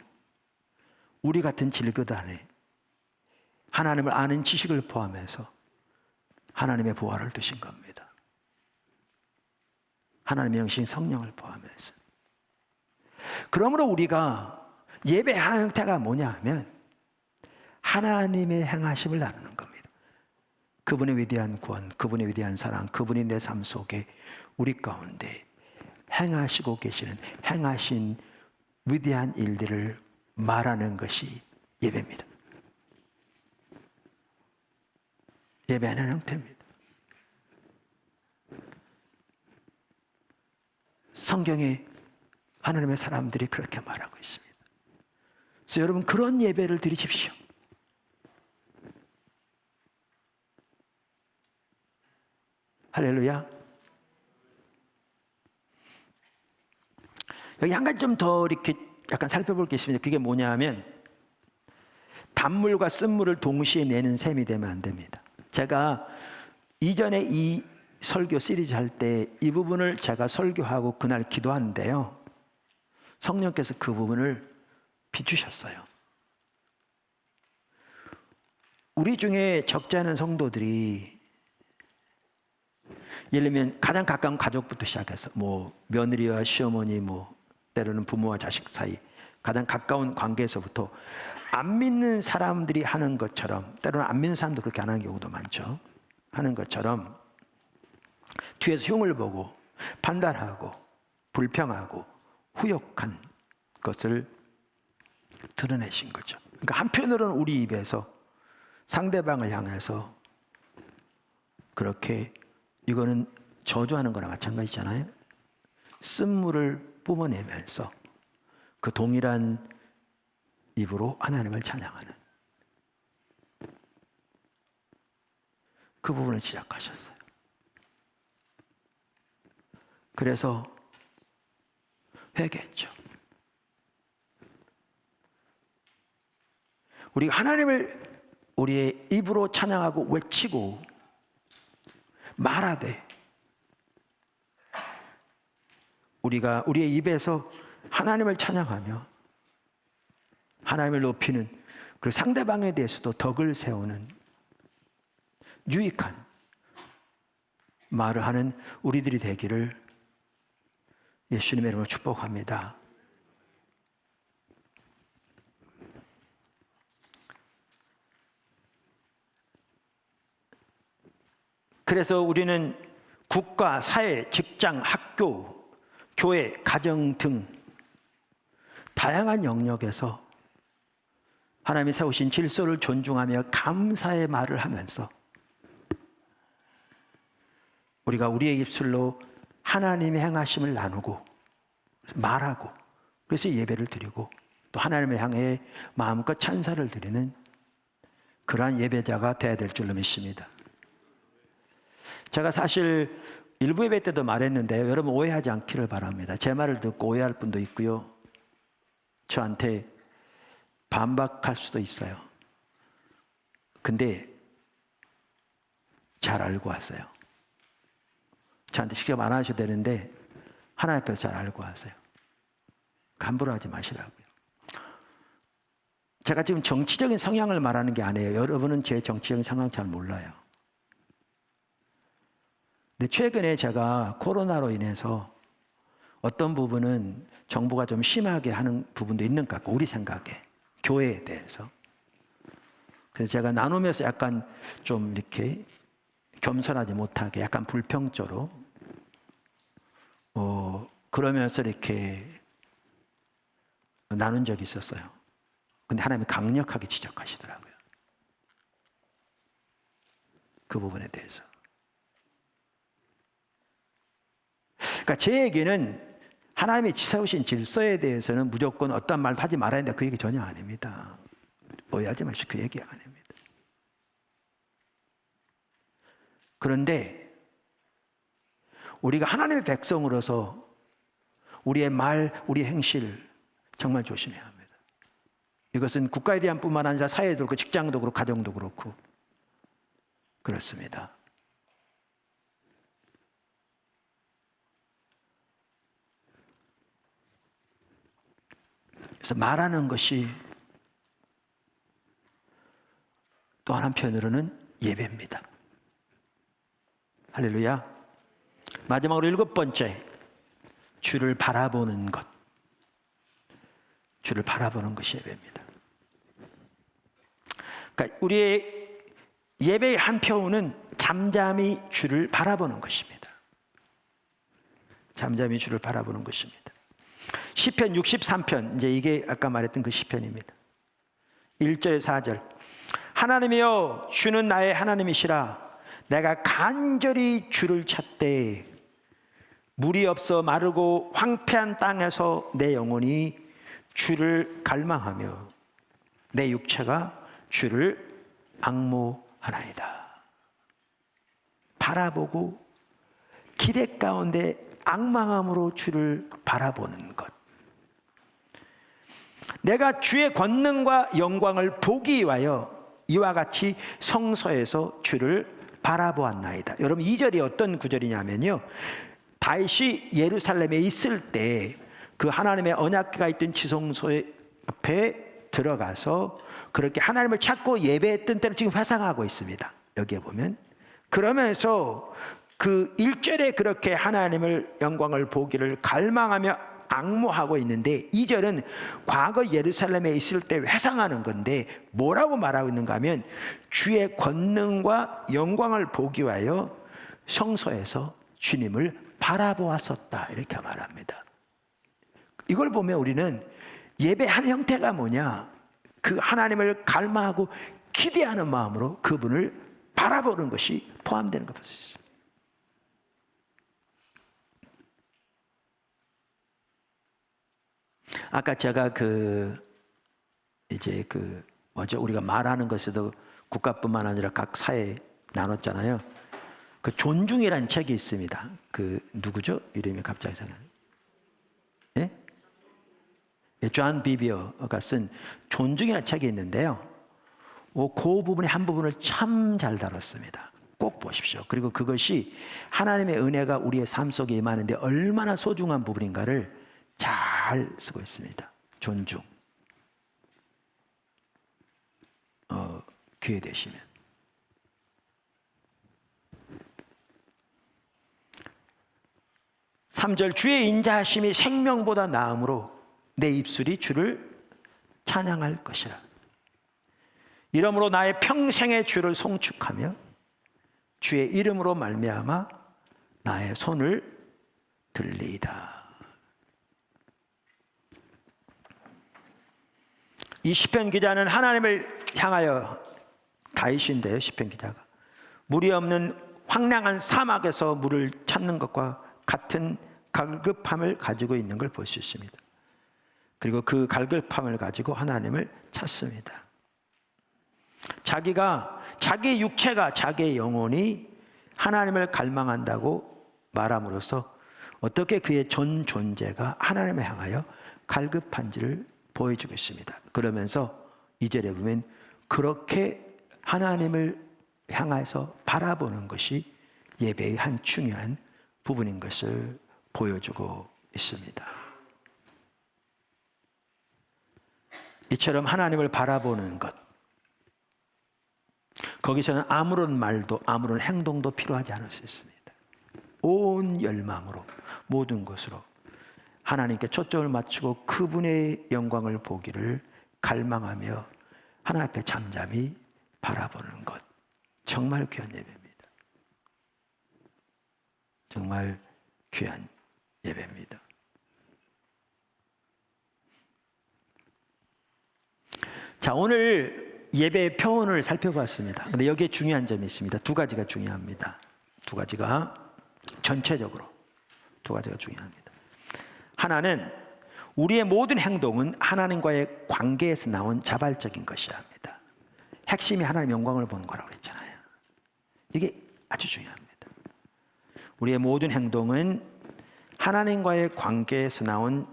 우리 같은 질것 안에 하나님을 아는 지식을 포함해서 하나님의 보화를 두신 겁니다. 하나님의 영신 성령을 포함해서. 그러므로 우리가 예배하는 형태가 뭐냐 하면 하나님의 행하심을 나누는 겁니다. 그분의 위대한 구원, 그분의 위대한 사랑, 그분이 내 삶 속에 우리 가운데 행하시고 계시는 행하신 위대한 일들을 말하는 것이 예배입니다. 예배하는 형태입니다. 성경에 하나님의 사람들이 그렇게 말하고 있습니다. 그래서 여러분 그런 예배를 드리십시오. 할렐루야. 여기 한 가지 좀 더 이렇게 약간 살펴볼 게 있습니다. 그게 뭐냐 하면 단물과 쓴물을 동시에 내는 셈이 되면 안 됩니다. 제가 이전에 이 설교 시리즈 할 때 이 부분을 제가 설교하고 그날 기도하는데요. 성령께서 그 부분을 비추셨어요. 우리 중에 적지 않은 성도들이 예를 들면 가장 가까운 가족부터 시작해서 뭐 며느리와 시어머니 뭐 때로는 부모와 자식 사이 가장 가까운 관계에서부터 안 믿는 사람들이 하는 것처럼 때로는 안 믿는 사람도 그렇게 안 하는 경우도 많죠. 하는 것처럼 뒤에서 흉을 보고 판단하고 불평하고 후욕한 것을 드러내신 거죠. 그러니까 한편으로는 우리 입에서 상대방을 향해서 그렇게 이거는 저주하는 거나 마찬가지잖아요. 쓴물을 뿜어내면서 그 동일한 입으로 하나님을 찬양하는 그 부분을 시작하셨어요. 그래서 회개했죠. 우리가 하나님을 우리의 입으로 찬양하고 외치고 말하되 우리가 우리의 입에서 하나님을 찬양하며 하나님을 높이는 그 상대방에 대해서도 덕을 세우는 유익한 말을 하는 우리들이 되기를 예수님의 이름으로 축복합니다. 그래서 우리는 국가, 사회, 직장, 학교, 교회, 가정 등 다양한 영역에서 하나님이 세우신 질서를 존중하며 감사의 말을 하면서 우리가 우리의 입술로 하나님의 행하심을 나누고 말하고 그래서 예배를 드리고 또 하나님을 향해 마음껏 찬사를 드리는 그러한 예배자가 되어야 될 줄로 믿습니다. 제가 사실 일부 예배 때도 말했는데 여러분 오해하지 않기를 바랍니다. 제 말을 듣고 오해할 분도 있고요. 저한테 반박할 수도 있어요. 근데 잘 알고 왔어요. 저한테 직접 안 하셔도 되는데 하나님 앞에서 잘 알고 하세요. 함부로 하지 마시라고요. 제가 지금 정치적인 성향을 말하는 게 아니에요. 여러분은 제 정치적인 상황 잘 몰라요. 근데 최근에 제가 코로나로 인해서 어떤 부분은 정부가 좀 심하게 하는 부분도 있는 것 같고 우리 생각에 교회에 대해서 그래서 제가 나누면서 약간 좀 이렇게 겸손하지 못하게 약간 불평조로 그러면서 이렇게 나눈 적이 있었어요. 근데 하나님이 강력하게 지적하시더라고요. 그 부분에 대해서. 그러니까 제 얘기는 하나님의 세우신 질서에 대해서는 무조건 어떤 말도 하지 말아야 된다 그 얘기 전혀 아닙니다. 오해하지 마시고 그 얘기 아닙니다. 그런데 우리가 하나님의 백성으로서 우리의 말, 우리의 행실 정말 조심해야 합니다. 이것은 국가에 대한 뿐만 아니라 사회도 그렇고 직장도 그렇고 가정도 그렇고 그렇습니다. 그래서 말하는 것이 또 한편으로는 예배입니다. 할렐루야. 마지막으로 7번째, 주를 바라보는 것. 주를 바라보는 것이 예배입니다. 그러니까 우리의 예배의 한 표현은 잠잠히 주를 바라보는 것입니다. 잠잠히 주를 바라보는 것입니다. 시편 63편, 이제 이게 아까 말했던 그 시편입니다. 1절 4절. 하나님이여, 주는 나의 하나님이시라. 내가 간절히 주를 찾되 물이 없어 마르고 황폐한 땅에서 내 영혼이 주를 갈망하며 내 육체가 주를 앙모하나이다. 바라보고 기대 가운데 앙망함으로 주를 바라보는 것. 내가 주의 권능과 영광을 보기 위하여 이와 같이 성소에서 주를 바라보았나이다. 여러분, 2절이 어떤 구절이냐면요, 다윗이 예루살렘에 있을 때 그 하나님의 언약궤가 있던 지성소 앞에 들어가서 그렇게 하나님을 찾고 예배했던 때를 지금 회상하고 있습니다. 여기에 보면. 그러면서 그 1절에 그렇게 하나님을 영광을 보기를 갈망하며 앙모하고 있는데, 2절은 과거 예루살렘에 있을 때 회상하는 건데 뭐라고 말하고 있는가 하면 주의 권능과 영광을 보기 위하여 성소에서 주님을 바라보았었다, 이렇게 말합니다. 이걸 보면 우리는 예배하는 형태가 뭐냐, 그 하나님을 갈망하고 기대하는 마음으로 그분을 바라보는 것이 포함되는 것 같습니다. 아까 제가 우리가 말하는 것에도 국가뿐만 아니라 각 사회 나눴잖아요. 그 존중이라는 책이 있습니다. 그 누구죠? 이름이 갑자기 생각나요. 예? 존 비비어가 쓴 존중이라는 책이 있는데요. 그 부분의 한 부분을 참 잘 다뤘습니다. 꼭 보십시오. 그리고 그것이 하나님의 은혜가 우리의 삶 속에 임하는데 얼마나 소중한 부분인가를 잘 쓰고 있습니다. 존중. 기회 되시면. 3절, 주의 인자하심이 생명보다 나음으로 내 입술이 주를 찬양할 것이라. 이러므로 나의 평생의 주를 송축하며 주의 이름으로 말미암아 나의 손을 들리이다. 이 시편 기자는 하나님을 향하여, 다윗인데요, 시편 기자가 물이 없는 황량한 사막에서 물을 찾는 것과 같은 갈급함을 가지고 있는 걸 볼 수 있습니다. 그리고 그 갈급함을 가지고 하나님을 찾습니다. 자기 육체가, 자기의 영혼이 하나님을 갈망한다고 말함으로써 어떻게 그의 전 존재가 하나님을 향하여 갈급한지를 보여주고 있습니다. 그러면서 2절에 보면 그렇게 하나님을 향해서 바라보는 것이 예배의 한 중요한 부분인 것을 보여주고 있습니다. 이처럼 하나님을 바라보는 것, 거기서는 아무런 말도 아무런 행동도 필요하지 않을 수 있습니다. 온 열망으로, 모든 것으로 하나님께 초점을 맞추고 그분의 영광을 보기를 갈망하며 하나님 앞에 잠잠히 바라보는 것, 정말 귀한 예배입니다. 정말 귀한 예배입니다. 자, 오늘 예배의 표현을 살펴봤습니다. 근데 여기에 중요한 점이 있습니다. 두 가지가 중요합니다. 두 가지가 전체적으로 두 가지가 중요합니다. 하나는 우리의 모든 행동은 하나님과의 관계에서 나온 자발적인 것이어야 합니다. 핵심이 하나님의 영광을 보는 거라고 그랬잖아요. 이게 아주 중요합니다. 우리의 모든 행동은 하나님과의 관계에서 나온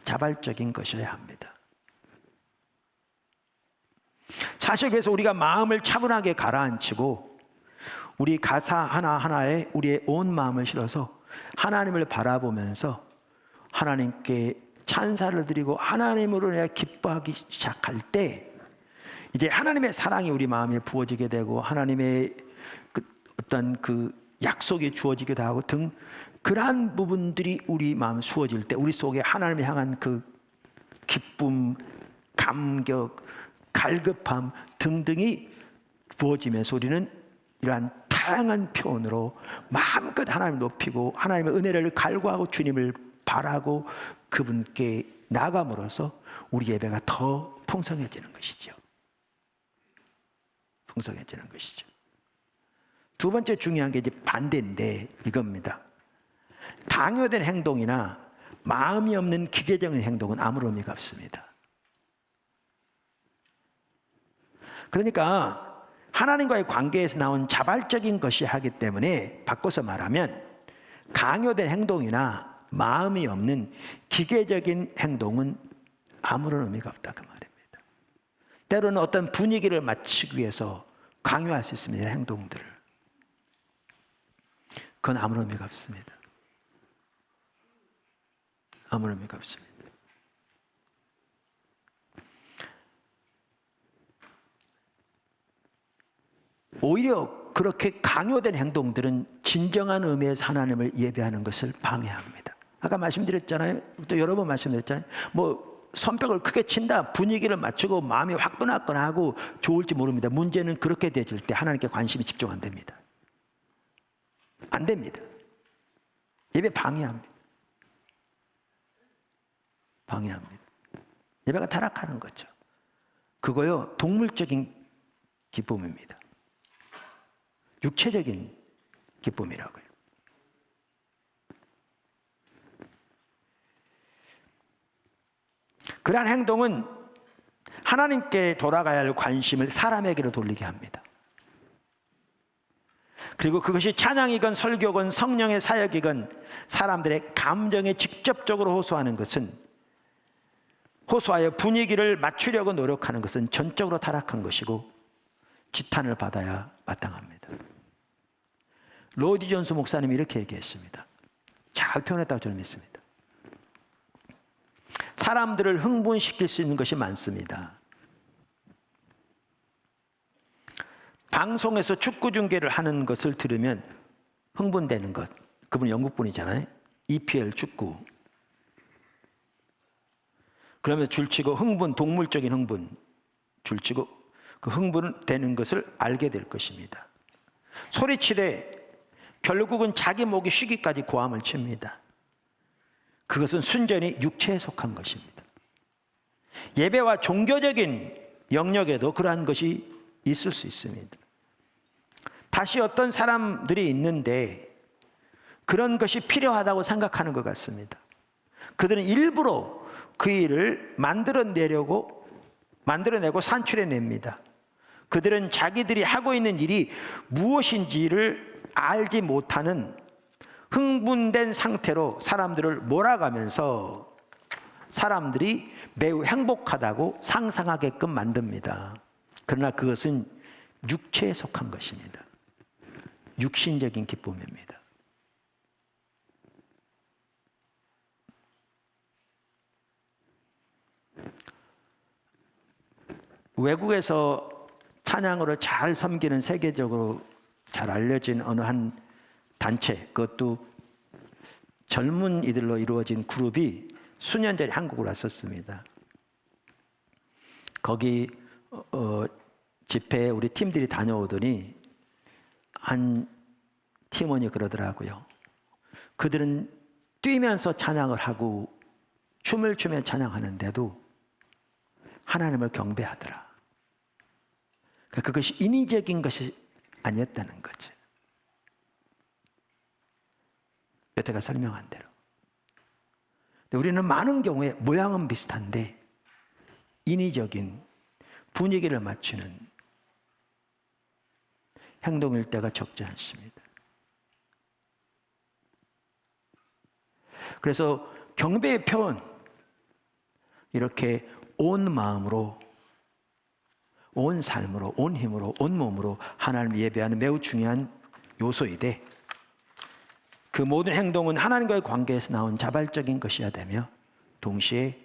자발적인 것이어야 합니다. 사실 그래서 우리가 마음을 차분하게 가라앉히고 우리 가사 하나하나에 우리의 온 마음을 실어서 하나님을 바라보면서 하나님께 찬사를 드리고 하나님으로 내가 기뻐하기 시작할 때 이제 하나님의 사랑이 우리 마음에 부어지게 되고 하나님의 어떤 그 약속이 주어지기도 하고 등 그러한 부분들이 우리 마음 수어질 때 우리 속에 하나님을 향한 그 기쁨, 감격, 갈급함 등등이 부어지면서 우리는 이러한 다양한 표현으로 마음껏 하나님을 높이고 하나님의 은혜를 갈구하고 주님을 바라고 그분께 나아감으로써 우리 예배가 더 풍성해지는 것이죠. 풍성해지는 것이죠. 두 번째 중요한 게 이제 반대인데 이겁니다. 강요된 행동이나 마음이 없는 기계적인 행동은 아무런 의미가 없습니다. 그러니까 하나님과의 관계에서 나온 자발적인 것이 하기 때문에 바꿔서 말하면 강요된 행동이나 마음이 없는 기계적인 행동은 아무런 의미가 없다 그 말입니다. 때로는 어떤 분위기를 맞추기 위해서 강요할 수 있습니다. 행동들을. 그건 아무런 의미가 없습니다. 아무런 의미가 없습니다. 오히려 그렇게 강요된 행동들은 진정한 의미에서 하나님을 예배하는 것을 방해합니다. 아까 말씀드렸잖아요. 또 여러 번 말씀드렸잖아요. 뭐 손뼉을 크게 친다, 분위기를 맞추고 마음이 화끈화끈하고 좋을지 모릅니다. 문제는 그렇게 되질 때 하나님께 관심이 집중 안 됩니다. 안 됩니다. 예배 방해합니다. 방해합니다. 예배가 타락하는 거죠. 그거요 동물적인 기쁨입니다. 육체적인 기쁨이라고요. 그러한 행동은 하나님께 돌아가야 할 관심을 사람에게로 돌리게 합니다. 그리고 그것이 찬양이건 설교건 성령의 사역이건 사람들의 감정에 직접적으로 호소하는 것은 호소하여 분위기를 맞추려고 노력하는 것은 전적으로 타락한 것이고 지탄을 받아야 마땅합니다. 로디 존스 목사님이 이렇게 얘기했습니다. 잘 표현했다고 저는 믿습니다. 사람들을 흥분시킬 수 있는 것이 많습니다. 방송에서 축구 중계를 하는 것을 들으면 흥분되는 것. 그분은 영국 분이잖아요. EPL 축구. 그러면 줄치고 흥분, 동물적인 흥분. 줄치고 그 흥분되는 것을 알게 될 것입니다. 소리치되 결국은 자기 목이 쉬기까지 고함을 칩니다. 그것은 순전히 육체에 속한 것입니다. 예배와 종교적인 영역에도 그러한 것이 있을 수 있습니다. 다시 어떤 사람들이 있는데 그런 것이 필요하다고 생각하는 것 같습니다. 그들은 일부러 그 일을 만들어내고 산출해냅니다. 그들은 자기들이 하고 있는 일이 무엇인지를 알지 못하는 흥분된 상태로 사람들을 몰아가면서 사람들이 매우 행복하다고 상상하게끔 만듭니다. 그러나 그것은 육체에 속한 것입니다. 육신적인 기쁨입니다. 외국에서 찬양으로 잘 섬기는 세계적으로 잘 알려진 어느 한 단체, 그것도 젊은이들로 이루어진 그룹이 수년 전에 한국으로 왔었습니다. 거기 집회에 우리 팀들이 다녀오더니 한 팀원이 그러더라고요. 그들은 뛰면서 찬양을 하고 춤을 추며 찬양하는데도 하나님을 경배하더라. 그것이 인위적인 것이 아니었다는 거죠. 여태가 설명한 대로. 우리는 많은 경우에 모양은 비슷한데 인위적인 분위기를 맞추는 행동일 때가 적지 않습니다. 그래서 경배의 표현, 이렇게 온 마음으로, 온 삶으로, 온 힘으로, 온 몸으로 하나님을 예배하는 매우 중요한 요소이되 그 모든 행동은 하나님과의 관계에서 나온 자발적인 것이어야 되며 동시에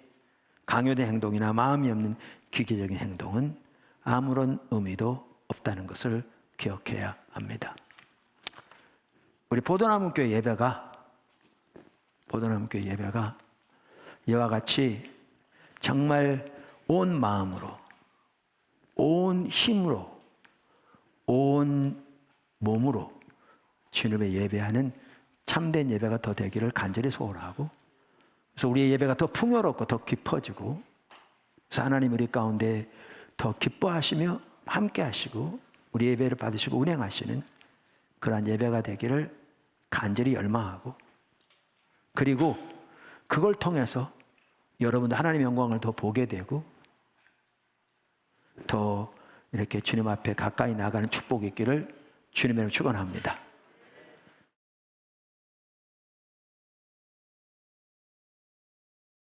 강요된 행동이나 마음이 없는 기계적인 행동은 아무런 의미도 없다는 것을 기억해야 합니다. 우리 보도나무교회 예배가 이와 같이 정말 온 마음으로, 온 힘으로, 온 몸으로 주님의 예배하는 참된 예배가 더 되기를 간절히 소원하고, 그래서 우리의 예배가 더 풍요롭고 더 깊어지고, 그래서 하나님 우리 가운데 더 기뻐하시며 함께 하시고 우리 예배를 받으시고 운행하시는 그러한 예배가 되기를 간절히 열망하고, 그리고 그걸 통해서 여러분도 하나님의 영광을 더 보게 되고 더 이렇게 주님 앞에 가까이 나가는 축복이 있기를 주님의 이름으로 축원합니다.